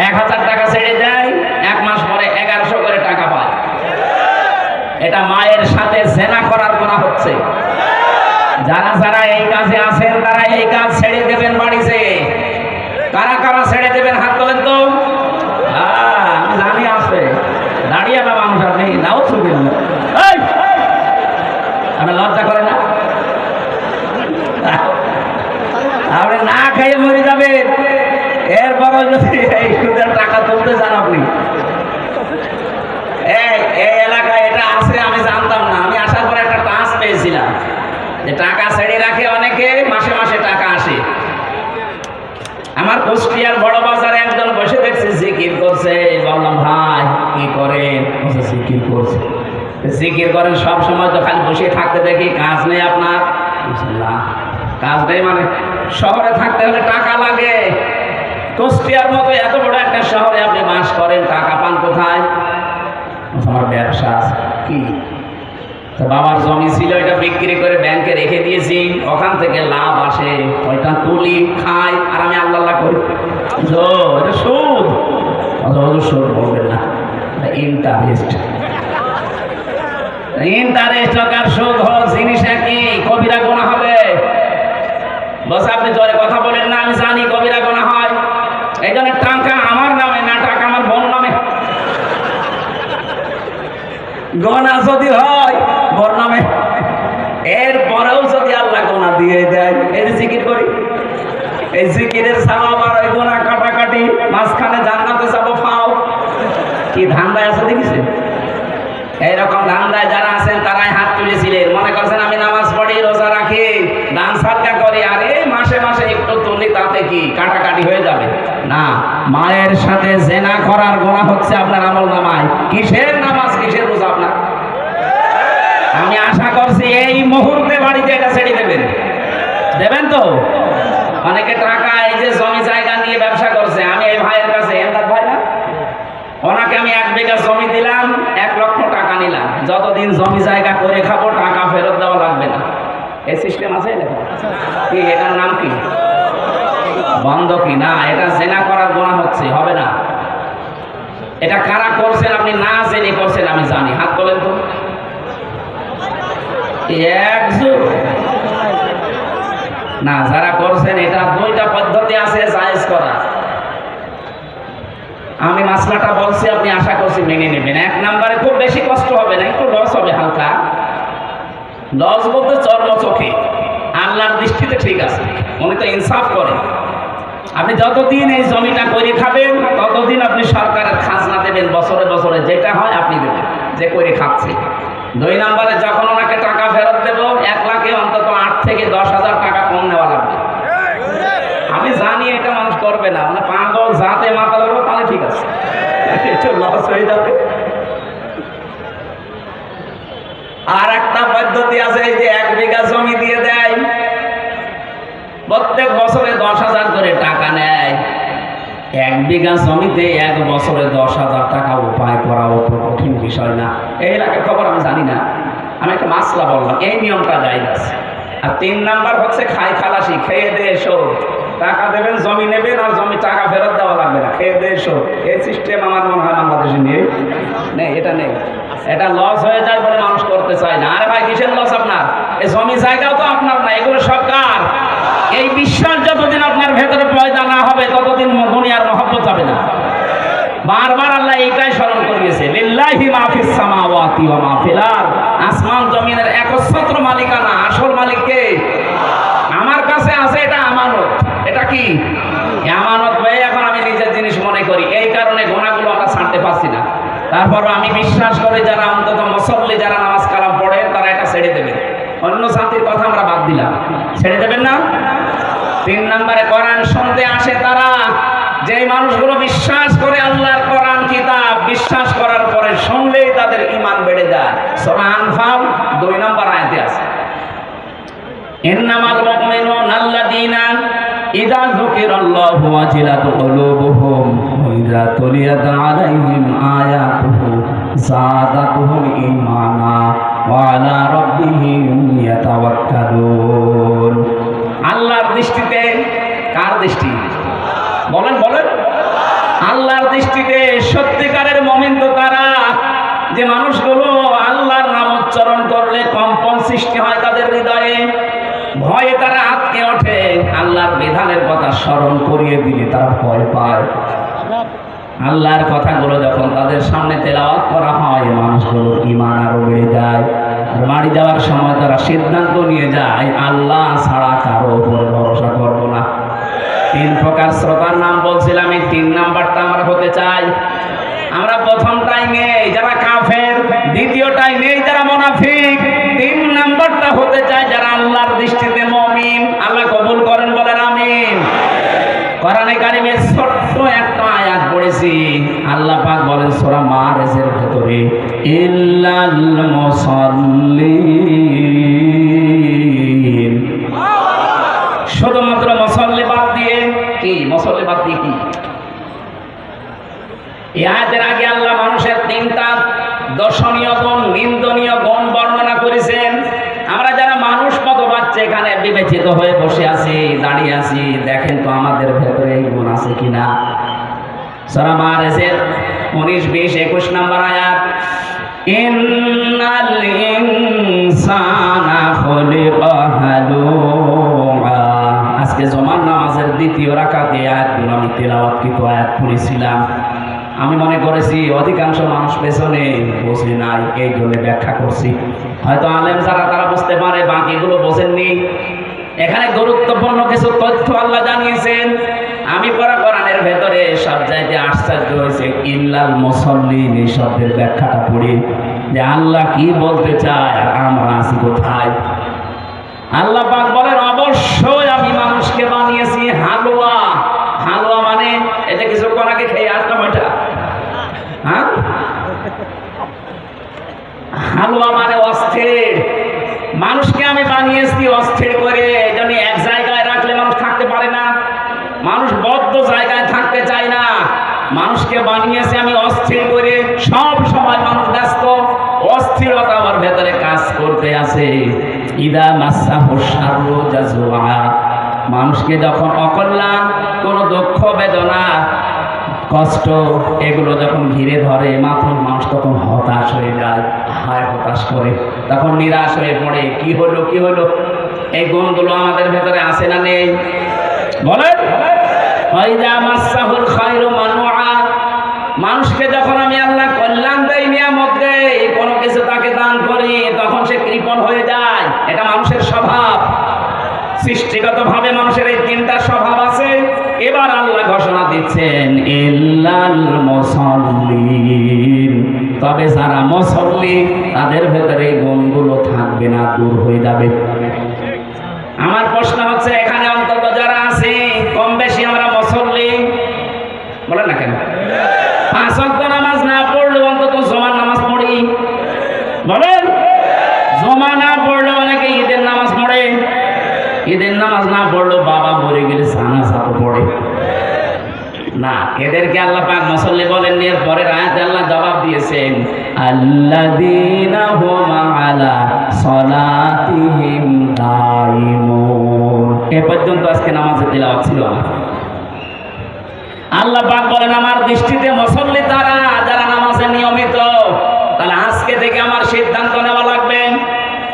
1000 টাকা ছেড়ে দেয়, 1 মাস পরে 1100 করে টাকা পায়। এটা মায়ের সাথে জেনা করার গুনাহ হচ্ছে। যারা যারা এই কাজে আছেন তারা এই কাজ ছেড়ে দেবেন বাড়িতে। কারা কারা ছেড়ে দেবেন হাত তোলেন তো। আমি জানি আছে দাঁড়িয়ে না মানুষ, আপনি নাও ছুটবেন না, আপনি লজ্জা করে না? আপনি না খেয়ে মরে যাবেন, এরপরও যদি এই সুদের টাকা তুলতে চান আপনি। এই এলাকায় এটা আছে, আমি জানতাম না। আমি আসার পর একটা টাচ পেয়েছিলাম যে টাকা ছেড়ে রাখে অনেকে, মাসে মাসে টাকা আসে। আমার কুষ্টিয়ার বড় বাজারে একজন বসে দেখছি জিকির করছে। বললাম ভাই কি করেন? জিকির করছে। জিকির করেন সব সময় তো খালি বসে থাকতে দেখি, কাজ নেই আপনার? না, কাজ নেই মানে শহরে থাকতে হলে টাকা লাগে। কুষ্টিয়ার মতো এত বড় একটা শহরে আপনি বাস করেন, টাকা পান কোথায়? আমার ব্যবসা আছে। কি তো বাবার জমি ছিল, এটা বিক্রি করে ব্যাংকে রেখে দিয়েছি, ওখান থেকে লাভ আসে, ওইটা তুলি খাই আর আমি আল্লাহ আল্লাহ করি। এটা সুদ, সুদ বলবেন না, ইন্টারেস্ট। ইন্টারেস্ট হোক আর সুদ হোক, জিনিস একই, কবিরা গুনাহ হবে। বস আপনি জোরে কথা বলেন না, আমি জানি কবিরা গুনাহ হয়। এই জন্য টাকা আমার নামে না, টাকা আমার বোন নামে। গোনা যদি হয় বোন নামে, এরপরেও যদি আল্লাহ গোনা দিয়ে দেয়, এই জিকির করি, এই জিকিরের সওয়াব আর ওই গোনা কাটাকাটি, মাঝখানে জান্নাতে যাবো ফাও, কি ধান্দায় আছে দেখিছে? এইরকম ধান্দায় যারা আছেন তারাই হাত তুলেছিলেন, মনে করছেন আমি নামাজ পড়ি, রোজা রাখি, দান সাদকা করি, আরে মাসে মাসে একটু তুলি, তাতে কি কাটাকাটি হয়ে যাবে? না, মায়ের সাথে জেনা করার গুনাহ হচ্ছে আপনার আমলনামায়। কিসের নামাজ, কিসের রোজা আপনার? আমি আশা করছি এই মুহূর্তে বাড়িতে এটা ছেড়ে দেবেন। দেবেন তো? অনেকে টাকা, এই যে জমি জায়গা নিয়ে ব্যবসা করছে, আমি এই ভাইয়ের কাছে, এমদাদ ভাই না, ওনাকে আমি 1 বিঘা জমি দিলাম, 1 লক্ষ টাকা নিলাম, যতদিন জমি জায়গা করে খাবো টাকা ফেরত দেওয়া লাগবে না। এই সিস্টেম আছে কি? এটার নাম কি? বন্ধকি। না, এটা জেনা করার গুনাহ হচ্ছে, হবে না। এটা কারা করছেন আপনি না জেনে করছেন আমি জানি, হাত তোলেন তো। না, যারা করছেন এটা 2টা পদ্ধতি আছে জায়েজ করা। আমি মাসলাটা বলছি, আপনি আশা করছি মেনে নেবেন। 1 নম্বরে খুব বেশি কষ্ট হবে না, একটু লস হবে হালকা। লস বলতে চর্ম চোখে, আল্লাহর দৃষ্টিতে ঠিক আছে, উনি তো ইনসাফ করেন। আপনি যতদিন এই জমিটা করে খাবেন ততদিন আপনি সরকারের খাজনা দেবেন, বছরে বছরে যেটা হয় আপনি দেবেন, যে করে খাচ্ছে। 2 নম্বরে যখন ওনাকে টাকা ফেরত দেব, 1 লাখে অন্তত 8 থেকে 10,000 টাকা কম নেওয়া লাগবে। আমি জানি এটা মানুষ করবে না, মানে পাগল জাতে মাথা লাগবে, তাহলে ঠিক আছে, একটু লস হয়ে যাবে। আর একটা পদ্ধতি আছে, এই যে 1 বিঘা জমি দিয়ে দেয়, প্রত্যেক বছরে 10,000 করে টাকা নেয়। 1 বিঘা জমিতে 1 বছরে 10,000 টাকা উপায় করা অত কঠিন বিষয় না। এই এলাকার খবর আমি জানি না, আমি একটা মাসলা বললাম, এই নিয়মটা জায়েজ আছে। আর 3 নাম্বার হচ্ছে খাই খালাসি, খেয়ে দিয়ে এসো, টাকা দেবেন, জমি নেবেন, আর জমি টাকা ফেরত দেওয়া লাগবে না, খেয়ে দিয়ে এসো। এই সিস্টেম আমার মনে হয় বাংলাদেশে নেই, এটা নেই। এটা লস হয়ে যায় বলে মানুষ করতে চায় না। আরে ভাই, কিসের লস আপনার? এই জমি জায়গাও তো আপনার না, এগুলো সরকার। এই বিশ্বাস যতদিন আপনার ভেতরে পয়দা না হবে ততদিন দুনিয়ার মহব্বত হবে না। বারবার আল্লাহ এইটাই স্মরণ করিয়েছে, লিল্লাহি মা ফিস সামাওয়াতি ওয়া মা ফিল আরদ। আসমান জমিনের একচ্ছত্র মালিকানা, আসল মালিক কে? আমার কাছে আছে, এটা আমানত। এটা কি আমানত হয়ে এখন আমি নিজের জিনিস মনে করি, এই কারণে গুনাহগুলো আমরা ছাড়তে পারছি না। তারপর আমি বিশ্বাস করি যারা অন্তত মুসল্লি, যারা নামাজ কালাম পড়ে, তারা এটা ছেড়ে দেবেন। অন্য জাতির কথা আমরা বাদ দিলাম, ছেড়ে দেবেন না। 3 নম্বরে কোরআন শুনতে আসে তারা, যে মানুষগুলো বিশ্বাস করে আল্লাহর কোরআন কিতাব, বিশ্বাস করার পরে শুনলেই তাদের ঈমান বেড়ে যায়। সূরা আনফাল 2 নম্বর আয়াতে আছে, ইন্নামাল মুমিনুনা আল্লাযীনা ইযা যুকিরাল্লাহু ওয়াজিলাত কুলুবুহুম ওয়া ইযা তুলিয়াত আলাইহিম আয়াতুহু যাদাতুহুম ঈমানা ওয়া আলা রাব্বিহিম ইয়াতাওয়াক্কালুন। আল্লাহর দৃষ্টিতে, কার দৃষ্টি? বলেন বলেন। আল্লাহর দৃষ্টিতে সত্যিকারের মুমিন তো তারা, যে মানুষগুলো আল্লাহর নাম উচ্চারণ করলে কম্পন সৃষ্টি হয় তাদের হৃদয়ে, ভয়ে তারা আঁতকে ওঠে, আল্লাহর বিধানের কথা স্মরণ করিয়ে দিলে তারা ভয় পায়। আল্লাহর কথাগুলো যখন তাদের সামনে তেলাওয়াত করা হয়, মানুষগুলোর ঈমান আরো বেড়ে যায়। আর বাড়ি যাওয়ার সময় তারা সিদ্ধান্ত নিয়ে যায়, আল্লাহ ছাড়া কারো উপরে ভরসা করব না। 3 প্রকার শ্রোতার নাম বলছিলাম, এই 3 নাম্বারটা আমরা হতে চাই। আমরা প্রথমটাই নেই যারা কাফের, দ্বিতীয়টাই নেই যারা মুনাফিক, 3 নাম্বারটা হতে চাই যারা আল্লাহর দৃষ্টিতে মুমিন। আল্লাহ কবুল করেন, বলেন আমিন। কোরআনে কারিমে ছোট্ট একটা আয়াত পড়েছি, আল্লাহ পাক বলেন সূরা মারিজের ভিতরে, ইল্লাল মুসাল্লিন, শুধুমাত্র মুসল্লি বাদ দিয়ে। কি মুসল্লি বাদ দিয়ে? কি এই আয়াতের আগে আল্লাহ মানুষের 3টা দর্শনীয় গুণ, নিন্দনীয় গুণ বর্ণনা করেছেন। আমরা যারা মানুষ মতো বাচ্চা এখানে বিবেচিত হয়ে বসে আছি, দাঁড়িয়ে আছি, দেখেন তো আমাদের ভেতরে এই গুণ আছে কিনা। সূরা মাআরিজের 19, 20, 21 নম্বর আয়াত, ইন্নাল ইনসানা খুলিকা হালুআ। আজকে জুমার নামাজের দ্বিতীয় রাকাতে আয়াতগুলো আমি তেলাওয়াতকৃত আয়াত পড়েছিলাম। আমি মনে করেছি অধিকাংশ মানুষ পেছনে বসে নাই, এই জন্য ব্যাখ্যা করছি। হয়তো আলেম যারা তারা বুঝতে পারে, বাকিগুলো বোঝেননি। এখানে গুরুত্বপূর্ণ কিছু তথ্য আল্লাহ জানিয়েছেন। আমি পড়া কোরআনের ভেতরে সব জায়গায় আশ্চর্য হয়েছে ইল্লাল মুসাল্লিন এই শব্দের ব্যাখ্যাটা পড়ে, যে আল্লাহ কি বলতে চায় আর আমরা আছি কোথায়। আল্লাহ পাক বলেন, অবশ্যই আমি মানুষকে বানিয়েছি হালুয়া। হালুয়া মানে এটা কিছু করাকে খেয়ে আসলাম এটা, হ্যাঁ? হালুয়া মানে অস্থির। মানুষকে আমি বানিয়েছি অস্থির করে, এই জন্য এক জায়গায় রাখলে মানুষ থাকতে পারে না, মানুষ বদ্ধ জায়গায় থাকতে চায় না। মানুষকে বানিয়েছি আমি অস্থির করে, সব সময় মানুষ ব্যস্ত, অস্থিরতা আমার ভেতরে কাজ করতে আছে। ইদা মাসাহু শাররু জাজুআ, মানুষকে যখন অকল্যাণ, কোনো দুঃখ বেদনা কষ্ট এগুলো যখন ঘিরে ধরে, মাত্র মানুষ তখন হতাশ হয়ে যায়, হায় হতাশ করে, তখন নিরাশ হয়ে পড়ে। কি হলো কি হলো? এই গুণগুলো আমাদের ভেতরে আছে না নেই? বলেন। ওয়াইদা মাসাহুল খায়রু মানুআ, মানুষকে যখন আমি আল্লাহ কল্যাণ দেই, নিয়ামত দেই, কোনো কিছু তাকে দান করি, তখন সে কৃপণ হয়ে যায়। এটা মানুষের স্বভাব, সৃষ্টিগতভাবে মানুষের এই তিনটা স্বভাব আছে। এবার আল্লাহ ঘোষণা দিচ্ছেন ইল্লাল মুসাল্লিন, তবে যারা মুসাল্লি তাদের ভেতরে এই গুণগুলো থাকবে না, দূর হয়ে যাবে। আমার প্রশ্ন হচ্ছে, এখানে অন্তত যারা আছে কম বেশি আমরা মুসাল্লি, বলেন না কেন? 5 ওয়াক্ত নামাজ না পড়লেও অন্তত জুমার নামাজ পড়ি, বলেন। জুমা না পড়লেও অনেকে ঈদের নামাজ পড়ে, ঈদের নামাজ না পড়লেও বাবা মরে গেলে জানাজা তো পড়ে না। এদেরকে আল্লাহ পাক মুসাল্লি বলেন। এর পরের আয়াতে আল্লাহ জবাব দিয়েছেন, আল্লাযীনা হুম আলা সালাতিহিম দাইমুন। এ পর্যন্ত আজকে নামাজে তিলাওয়াত ছিল। আল্লাহ পাক বলেন, আমার দৃষ্টিতে মুসাল্লি তারা যারা নামাজে নিয়মিত। তাহলে আজকে থেকে আমার সিদ্ধান্ত নেওয়া লাগবে,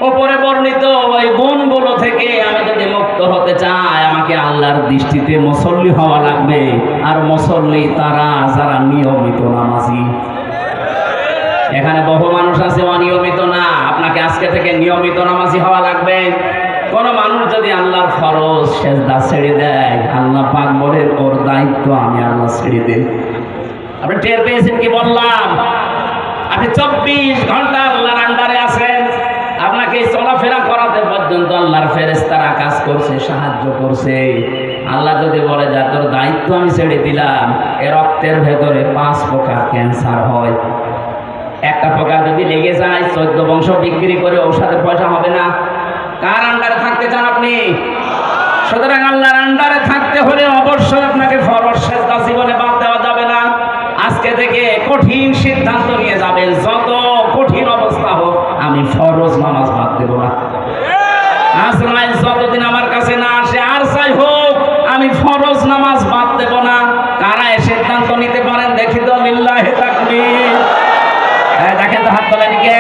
উপরে বর্ণিত ওই গুণগুলো থেকে আমি যদি মুক্ত হতে চাই, আমাকে আল্লাহর দৃষ্টিতে মুসাল্লি হওয়া লাগবে। আর মুসাল্লি তারা যারা নিয়মিত নামাজি। এখানে বহু মানুষ আছে অনিয়মিত না, আপনাকে আজকে থেকে নিয়মিত নামাজি হওয়া লাগবে। কোন মানুষ যদি আল্লাহর ফরজ সেজদা ছেড়ে দেয়, আল্লাহ পাক বলেন ওর দায়িত্ব আমি আল্লাহ ছেড়ে দেই। আপনি টের পেয়েছেন কি বললাম? আপনি 24 ঘন্টা আল্লাহর আন্ডারে আছেন। আপনাকে চলাফেরা করাতে পর্যন্ত আল্লাহর ফেরেশতারা কাজ করছে, সাহায্য করছে। আল্লাহ যদি বলে যা তোর দায়িত্ব আমি ছেড়ে দিলাম, এ রক্তের ভেতরে 5 প্রকার ক্যান্সার হয়। একটা প্রকার যদি লেগে যায়, 14 বংশ বিক্রি করে ঔষধের পয়সা হবে না। কার আন্ডারে থাকতে চান আপনি? সুতরাং আল্লাহর আন্ডারে থাকতে হলে অবশ্যই আপনাকে ফরজ সেজদা জীবনে বাদ দেওয়া যাবে না। আজকে থেকে কঠিন সিদ্ধান্ত নিয়ে যাবেন, যত কঠিন অবস্থা হোক আমি ফরজ নামাজ বাদ দেব না। আজরাইল যতদিন আমার কাছে না আসে, আর যাই হোক আমি ফরজ নামাজ বাদ দেব না। কারা এই সিদ্ধান্ত নিতে পারেন দেখি তো? লিল্লাহি তাকবীর। দেখেন তো হাত তোলেন কে?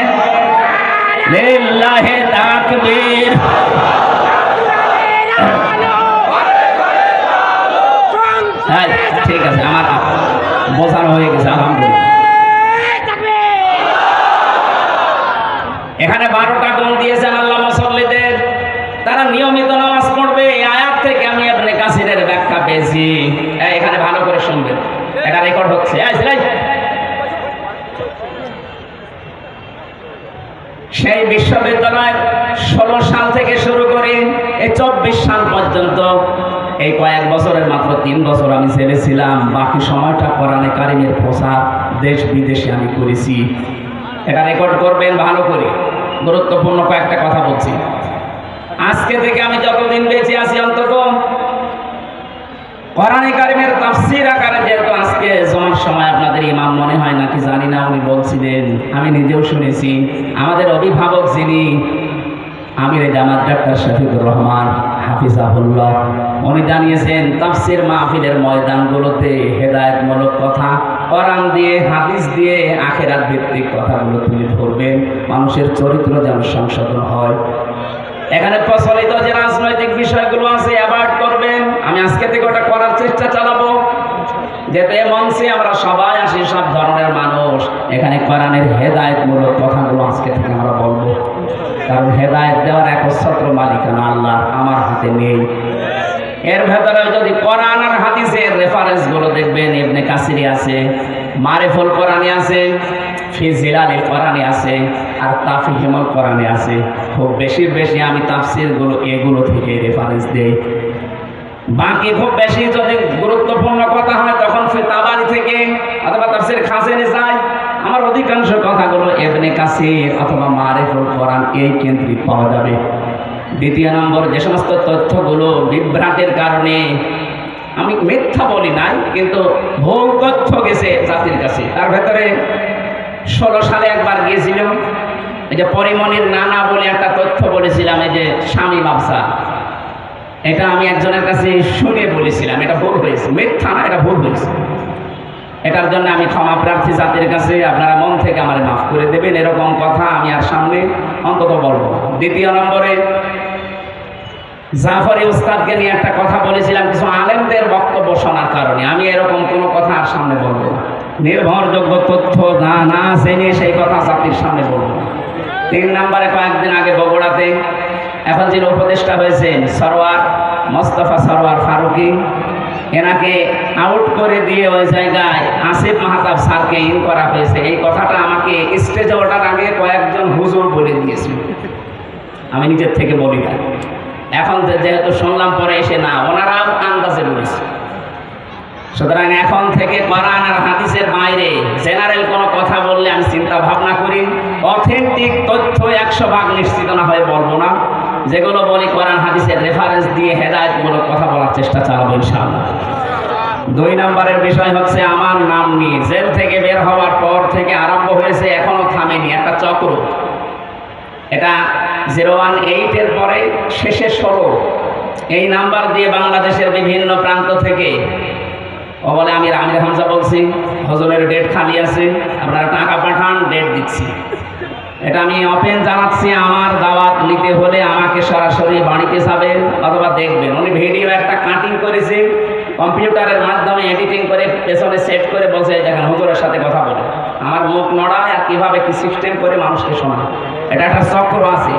লিল্লাহি তাকবীর। ঠিক আছে, আমার বোঝানো হয়ে গেছে, আলহামদুলিল্লাহ। এখানে 12টা গুণ দিয়েছেন আল্লাহ মুসাল্লিদের, তারা নিয়মিত নামাজ পড়বে। এই আয়াত থেকে আমি ইবনে কাসিরের ব্যাখ্যা পেয়েছি। এখানে ভালো করে শুনবেন, এটা রেকর্ড হচ্ছে। সেই বিশ্ববিদ্যালয় 16 সাল থেকে শুরু করে এই 24 সাল পর্যন্ত, এই কয়েক বছরের মাত্র 3 বছর আমি ছেলে ছিলাম। বাকি সময়টা কোরআনে কারিমের প্রচার দেশ বিদেশে আমি করেছি। এটা রেকর্ড করবেন ভালো করে। গুরুত্বপূর্ণ কয়েকটা কথা বলছি। আজকে থেকে আমি যতদিন বেঁচে আছি, অন্তত কোরআনে কারিমের তাফসীর আকারে, যেহেতু আজকে জমার সময় আপনাদের ইমাম মনে হয় নাকি জানি না, উনি বলছিলেন আমি নিজেও শুনেছি। আমাদের অভিভাবক যিনি আমির জামাত ডাক্তার শফিকুর রহমান হাফিজাহুল্লাহ, উনি জানিয়েছেন তাফসির মাহফিলের ময়দানগুলোতে হেদায়েতমূলক কথা কোরআন দিয়ে হাদিস দিয়ে আখিরাত ভিত্তিক কথাগুলো তুলে ধরবেন, মানুষের চরিত্র যেন সংশোধন হয়। এখানে প্রচলিত যে রাজনৈতিক বিষয়গুলো আছে অ্যাভয়েড করবেন। আমি আজকে থেকে ওটা করার চেষ্টা চালাবো, যাতে মঞ্চে আমরা সবাই আসি, সব ধরনের মানুষ। এখানে কোরআনের হেদায়েতমূলক কথাগুলো আজকে থেকে আমরা বলবো, কারণ হেদায়েত দেওয়ার একচ্ছত্র মালিকানা আল্লাহ, আমার হাতে নেই। এর ভেতরে যদি কোরআন আর হাদিসের রেফারেন্সগুলো দেখবেন, ইবনে কাসিরি আছে, মারিফুল কোরআনে আছে, ফি জিলালিল কোরআনে আছে, আর তাফহিমুল কোরআনে আছে। খুব বেশি আমি তাফসিরগুলো এগুলো থেকে রেফারেন্স দেই। বাকি খুব বেশি যদি গুরুত্বপূর্ণ কথা হয় তখন ফি তাবারি থেকে অথবা তাফসির খাজিনে যায়। আমার অধিকাংশ কথাগুলো ইবনে কাসির অথবা মারিফুল কোরআন এই কেন্দ্রিক পাওয়া যাবে। দ্বিতীয় নম্বর, যে সমস্ত তথ্যগুলো বিভ্রাটের কারণে, আমি মিথ্যা বলি নাই, কিন্তু ভুল তথ্য গেছে জাতির কাছে, তার ভেতরে 16 সালে একবার গিয়েছিলাম, এই যে পরিমণির নানা বলে একটা তথ্য বলেছিলাম, এই যে স্বামী ব্যবসা, এটা আমি একজনের কাছে শুনে বলেছিলাম, এটা ভুল হয়েছে, মিথ্যা না, এটা ভুল হয়েছে। এটার জন্য আমি ক্ষমা প্রার্থী জাতির কাছে, আপনারা মন থেকে আমার মাফ করে দেবেন। এরকম কথা আমি আর সামনে অন্তত বলবো। দ্বিতীয় নম্বরে, জাফরি উস্তাদকে নিয়ে একটা কথা বলেছিলাম, কিছু আলেমদের বক্তব্য শোনার কারণে আমি এরকম কোনো কথা আর সামনে বলবো না। নির্ভরযোগ্য তথ্য না জেনে সেই কথা জাতির সামনে বলবো। 3 নম্বরে, কয়েকদিন আগে বগুড়াতে এখন যিনি উপদেষ্টা হয়েছেন সরওয়ার মোস্তফা সরওয়ার ফারুকি, এনাকে আউট করে দিয়ে ওই জায়গায় আসিফ মাহতাব স্যারকে ইন করা হয়েছে। এই কথাটা আমাকে স্টেজে ওঠার আগে কয়েকজন হুজুর বলে দিয়েছিল, আমি নিজের থেকে বলি না। এখন যেহেতু শুনলাম পরে এসে, না, ওনারাও আন্দাজে বলেছে। সুতরাং এখন থেকে কোরআন আর হাদিসের বাইরে জেনারেল কোনো কথা বললে আমি চিন্তা ভাবনা করি, অথেন্টিক তথ্য 100% নিশ্চিত না হয়ে বলবো না। যেগুলো বলি কোরআন হাদিসের রেফারেন্স দিয়ে হেদায়েতমূলক কথা বলার চেষ্টা চালাবো ইনশাআল্লাহ। 2 নম্বরের বিষয় হচ্ছে আমার নাম নিয়ে জেল থেকে বের হওয়ার পর থেকে আরম্ভ হয়েছে, এখনো থামেনি একটা চক্র। এটা 018-এর পরে শেষে 16 এই নাম্বার দিয়ে বাংলাদেশের বিভিন্ন প্রান্ত থেকে ও বলে, আমি আমির হামজা বলছি, হজরের ডেট খালি আছে, আপনারা টাকা পাঠান, ডেট দিচ্ছি। এটা আমি ওপেন জানাচ্ছি, আমার দাওয়াত নিতে হলে আমাকে সরাসরি বাড়িতে যাবেন অথবা দেখবেন। উনি ভিডিও একটা কাটিং করেছে, কম্পিউটারের মাধ্যমে এডিটিং করে পেছনে সেট করে বলছে, দেখেন হুজুরের সাথে কথা বলে, আমার মুখ নড়ায় আর কীভাবে কি সিস্টেম করে মানুষকে শোনায়। এটা একটা চক্র আছে।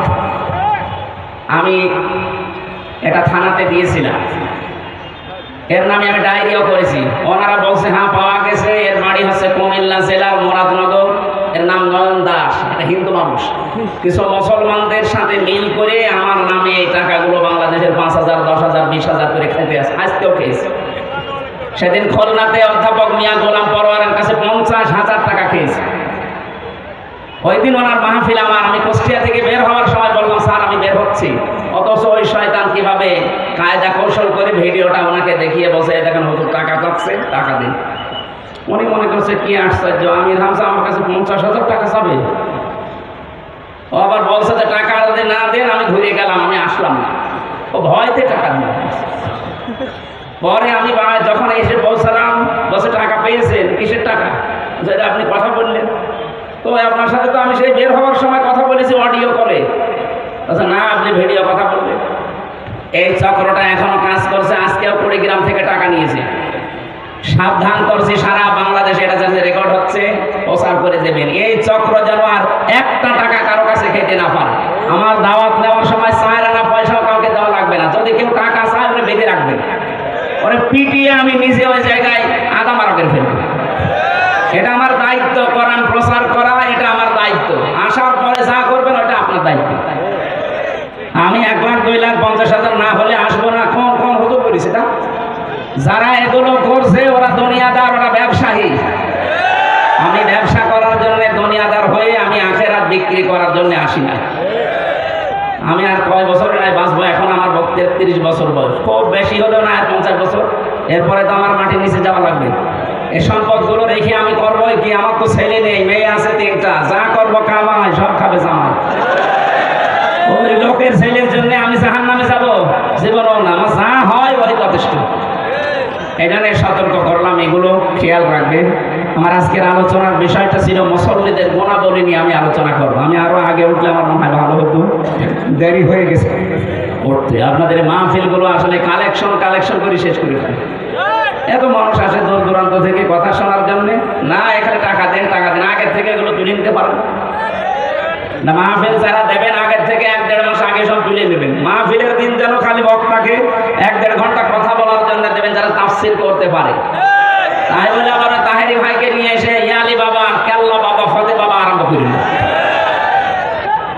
আমি এটা থানাতে দিয়েছিলাম, এর নামে আমি ডায়েরিও করেছি। ওনারা বলছে হ্যাঁ পাওয়া গেছে, এর বাড়ি হচ্ছে কুমিল্লা জেলার মুরাদনগর, এর নাম নয়ন দাস, এটা হিন্দু মানুষ। কিছু মুসলমানদের সাথে মিল করে আমার নামে এই টাকাগুলো বাংলাদেশের 5,000, 10,000, 20,000 করে খেতে আছে, আজকেও খেয়েছে। সেদিন খুলনাতে অধ্যাপক মিয়া গোলাম পরোয়ারের কাছে 50,000 টাকা খেয়েছে। ওই দিন ওনার মাহফিল আমার, আমি কুষ্টিয়া থেকে বের হওয়ার সময় বললাম, স্যার আমি বের হচ্ছি, অথচ ওই শয়তান কিভাবে কায়দা কৌশল করে ভিডিওটা ওনাকে দেখিয়ে বসে, দেখেন হুজুর টাকা চাচ্ছে, টাকা দিন। উনি মনে করছে কি আশ্চর্য, আমির হামজা আমার কাছে 50,000 টাকা চাবে। ও আবার বলছে যে টাকা যদি না দেন আমি ঘুরে গেলাম, আমি আসলাম না। ও ভয়তে টাকা দিয়ে পরে আমি যখন এসে পৌঁছালাম, বসে টাকা পেয়েছেন, কিসের টাকা? যেটা আপনি কথা বললেন, তো আপনার সাথে তো আমি সেই বের হওয়ার সময় কথা বলেছি অডিও কলে। আচ্ছা না, আপনি ভিডিও কথা বললেন। এই চক্রটা এখনো কাজ করছে, আজকেও কুড়িগ্রাম থেকে টাকা নিয়েছে। সাবধান করছি, সারা বাংলাদেশে এটা যাতে রেকর্ড হচ্ছে, প্রচার করে দেবেন। এই চক্র যেন আর একটা টাকা কারো কাছে খেতে না পারে। আমার দাওয়াত নেওয়ার সময় 4 আনা পয়সাও কাউকে দেওয়া লাগবে না। যদি কেউ টাকা চায় ওরা বেঁধে রাখবেন, ওরা পিটিয়ে আমি নিজে ওই জায়গায় আদা মারা করে ফেলবো। এটা আমার দায়িত্ব, কোরআন প্রচার করা এটা আমার দায়িত্ব। আসার পরে যা করবেন ওটা আপনার দায়িত্ব। আমি 1 লাখ 2 লাখ 50,000 না হলে আসবো না। কোন হুজুর বলিস এটা? যারা এগুলো করছে ওরা দুনিয়াদার, ওরা ব্যবসায়ী। আমি ব্যবসা করার জন্য দুনিয়াদার হয়ে আমি আখেরাত বিক্রি করার জন্য আসি না। আমি আর কয় বছর নাই বাঁচবো, এখন আমার 33 বছর বয়স, খুব বেশি হলেও না আর 50 বছর। এরপরে তো আমার মাটির নিচে যাওয়া লাগবে। এই সম্পদগুলো রেখে আমি করবো কি? আমার তো ছেলে নেই, মেয়ে আছে 3টা, যা করবো কামাই, সব খাবে জামাই। ওই লোকের ছেলের জন্য আমি জাহান্নামে যাব? জীবনও না। আমার যা হয় ওই যথেষ্ট। এটা নিয়ে সতর্ক করলাম, এগুলো খেয়াল রাখবেন। আমার আজকের আলোচনার বিষয়টা ছিল মুসল্লিদের গুণাবলী নিয়ে আমি আলোচনা করবো। আমি আরো আগে উঠলে আমার মনে হয় ভালো হতো, দেরি হয়ে গেছে উঠতে। আপনাদের মাহফিলগুলো আসলে কালেকশন করে শেষ করে ফেলে। এত মানুষ আসে দূর দূরান্ত থেকে কথা শোনার জন্য। না, এখানে টাকা দেন, আগের থেকে এগুলো তুলে নিতে পারবেন না। মাহফিল যারা দেবেন আগের থেকে 1-1.5 মাস আগে সব তুলে নেবেন। মাহফিলের দিন যেন খালি বক্তাকে 1-1.5 ঘন্টা কথা বলার জন্য দেবেন, যারা তাফসীর করতে পারে। তাই বলে আবার তাহেরি ভাইকে নিয়ে এসে ইয়ালি বাবা, কেল্লা বাবা, ফতে বাবা আরম্ভ করিল।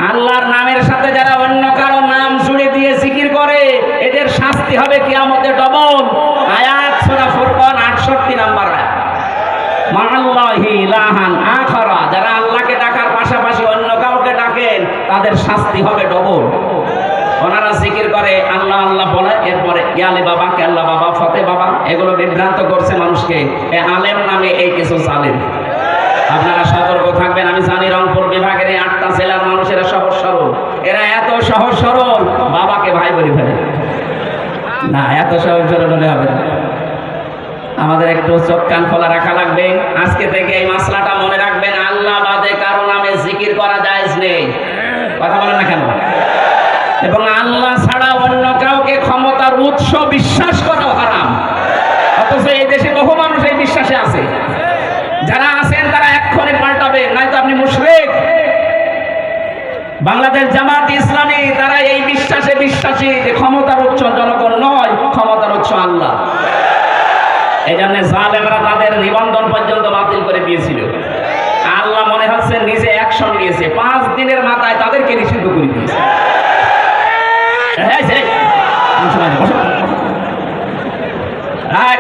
আল্লাহর নামের সাথে যারা অন্য কারো নাম জুড়ে দিয়ে জিকির করে, এদের শাস্তি হবে কিয়ামতে ডবল। আয়াত সূরা ফুরকান 68 নম্বর আয়াত। মাআল্লাহি ইলাহান আখারা, যারা আল্লাহকে ডাকার পাশাপাশি অন্য কাউকে ডাকেন, তাদের শাস্তি হবে ডবল। ওনারা জিকির করে, আল্লাহ আল্লাহ বলে, এরপরে ইয়ালি বাবা, কেল্লা বাবা, ফতে বাবা, এগুলো বিভ্রান্ত করছে মানুষকে। এই আলেম নামে এই কিছু জালেম। আপনারা সতর্ক থাকবেন। আমি জানি রংপুর বিভাগের এই 8টা জেলার মানুষেরা সহজ সরল। এরা এত সহজ সরল, বাবাকে ভাই বলে ফেলে না। এত সহজ সরল হলে হবে না। আমাদের একটু চোখ কান খোলা রাখা লাগবে। আজকে থেকে এই মাসলাটা মনে রাখবেন, আল্লাহ বাদে কারো নামে জিকির করা জায়েজ নেই। কথা বলেন না কেন? এবং আল্লাহ ছাড়া অন্য কাউকে ক্ষমতার উৎস বিশ্বাস করাও হারাম। অথচ এই দেশে বহু মানুষ এই বিশ্বাসে আছে। যারা আছেন তারা এক্ষুনি পাল্টাবেন, নয়তো আপনি মুশরিক। বাংলাদেশ জামাত ইসলামী তারা এই বিশ্বাসে বিশ্বাসী যে ক্ষমতার উৎস জনগণ নয়, ক্ষমতার উৎস আল্লাহ। এই জন্য জালেমরা তাদের নিবন্ধন পর্যন্ত বাতিল করে দিয়েছিল। আল্লাহ মনে হচ্ছে নিজে অ্যাকশন নিয়েছে, 5 দিনের মাথায় তাদেরকে নিষিদ্ধ করে দিয়েছে।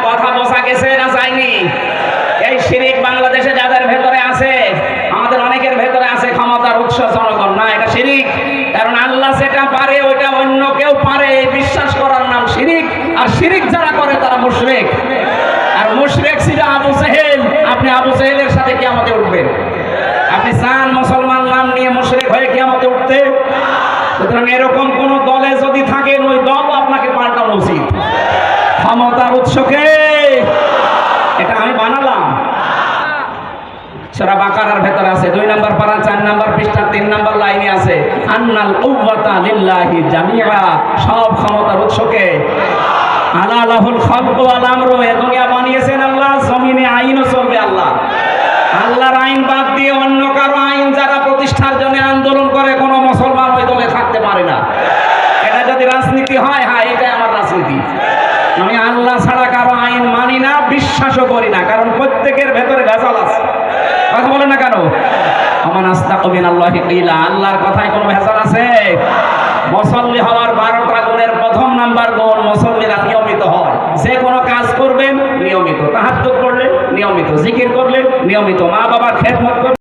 কথা বোঝা গেছে না যায়নি? এই শিরিক বাংলাদেশে যাদের ভেতরে আছে, আমাদের অনেকের ভেতরে আছে, ক্ষমতার উৎস জনগণ না, এটা শিরিক। কারণ আল্লাহ যেটা পারে ওইটা অন্য কেউ পারে, এই বিশ্বাস করার নাম শিরিক। আর শিরিক যারা করে তারা মুশরিক। আর মুশরিক ছিল আবু জেহেল। আপনি আবু জেহেলের সাথে কিয়ামতে উঠবেন? আপনি চান মুসলমান নাম নিয়ে মুশরিক হয়ে কিয়ামতে উঠতে? সুতরাং এরকম কোন দলে যদি থাকেন, ওই দল আপনাকে পাল্টানো উচিত। ক্ষমতার উৎসকে এটা আমি বানালাম। সূরা বাকারার ভেতরে আছে, 2 নম্বর পারা 4 নম্বর পৃষ্ঠা 3 নম্বর লাইনে আছে, আন্নাল কুওয়াতা লিল্লাহি জামিআ, সব ক্ষমতার উৎসকে। আলা লাহুল খালকু ওয়াল আমরু, এই দুনিয়া বানিয়েছেন আল্লাহ, জমিনে আইনও চলবে আল্লাহ। আল্লাহর আইন বাদ দিয়ে অন্য কারো আইন যারা প্রতিষ্ঠার জন্য আন্দোলন করে, কোনো মুসলমান ওই দলে থাকতে পারে না। এটা যদি রাজনীতি হয়, হ্যাঁ এটাই আমার রাজনীতি। আমি আল্লাহ ছাড়া কারো আইন মানি না, বিশ্বাসও করি না, কারণ প্রত্যেকের ভেতরে ভেজাল আছে। কথা বলে না কেন? আমান আস্তাকু মিনাল্লাহি কিলা, আল্লাহর কথায় কোনো ভেজাল আছে? মুসল্লি হওয়ার 12টা গুণের প্রথম নাম্বার গুণ, মুসল্লিরা নিয়মিত হয়। যে কোনো কাজ করবেন নিয়মিত, তাহাজ্জুদ করলে নিয়মিত, জিকির করলে নিয়মিত, মা বাবার খেদমত করলে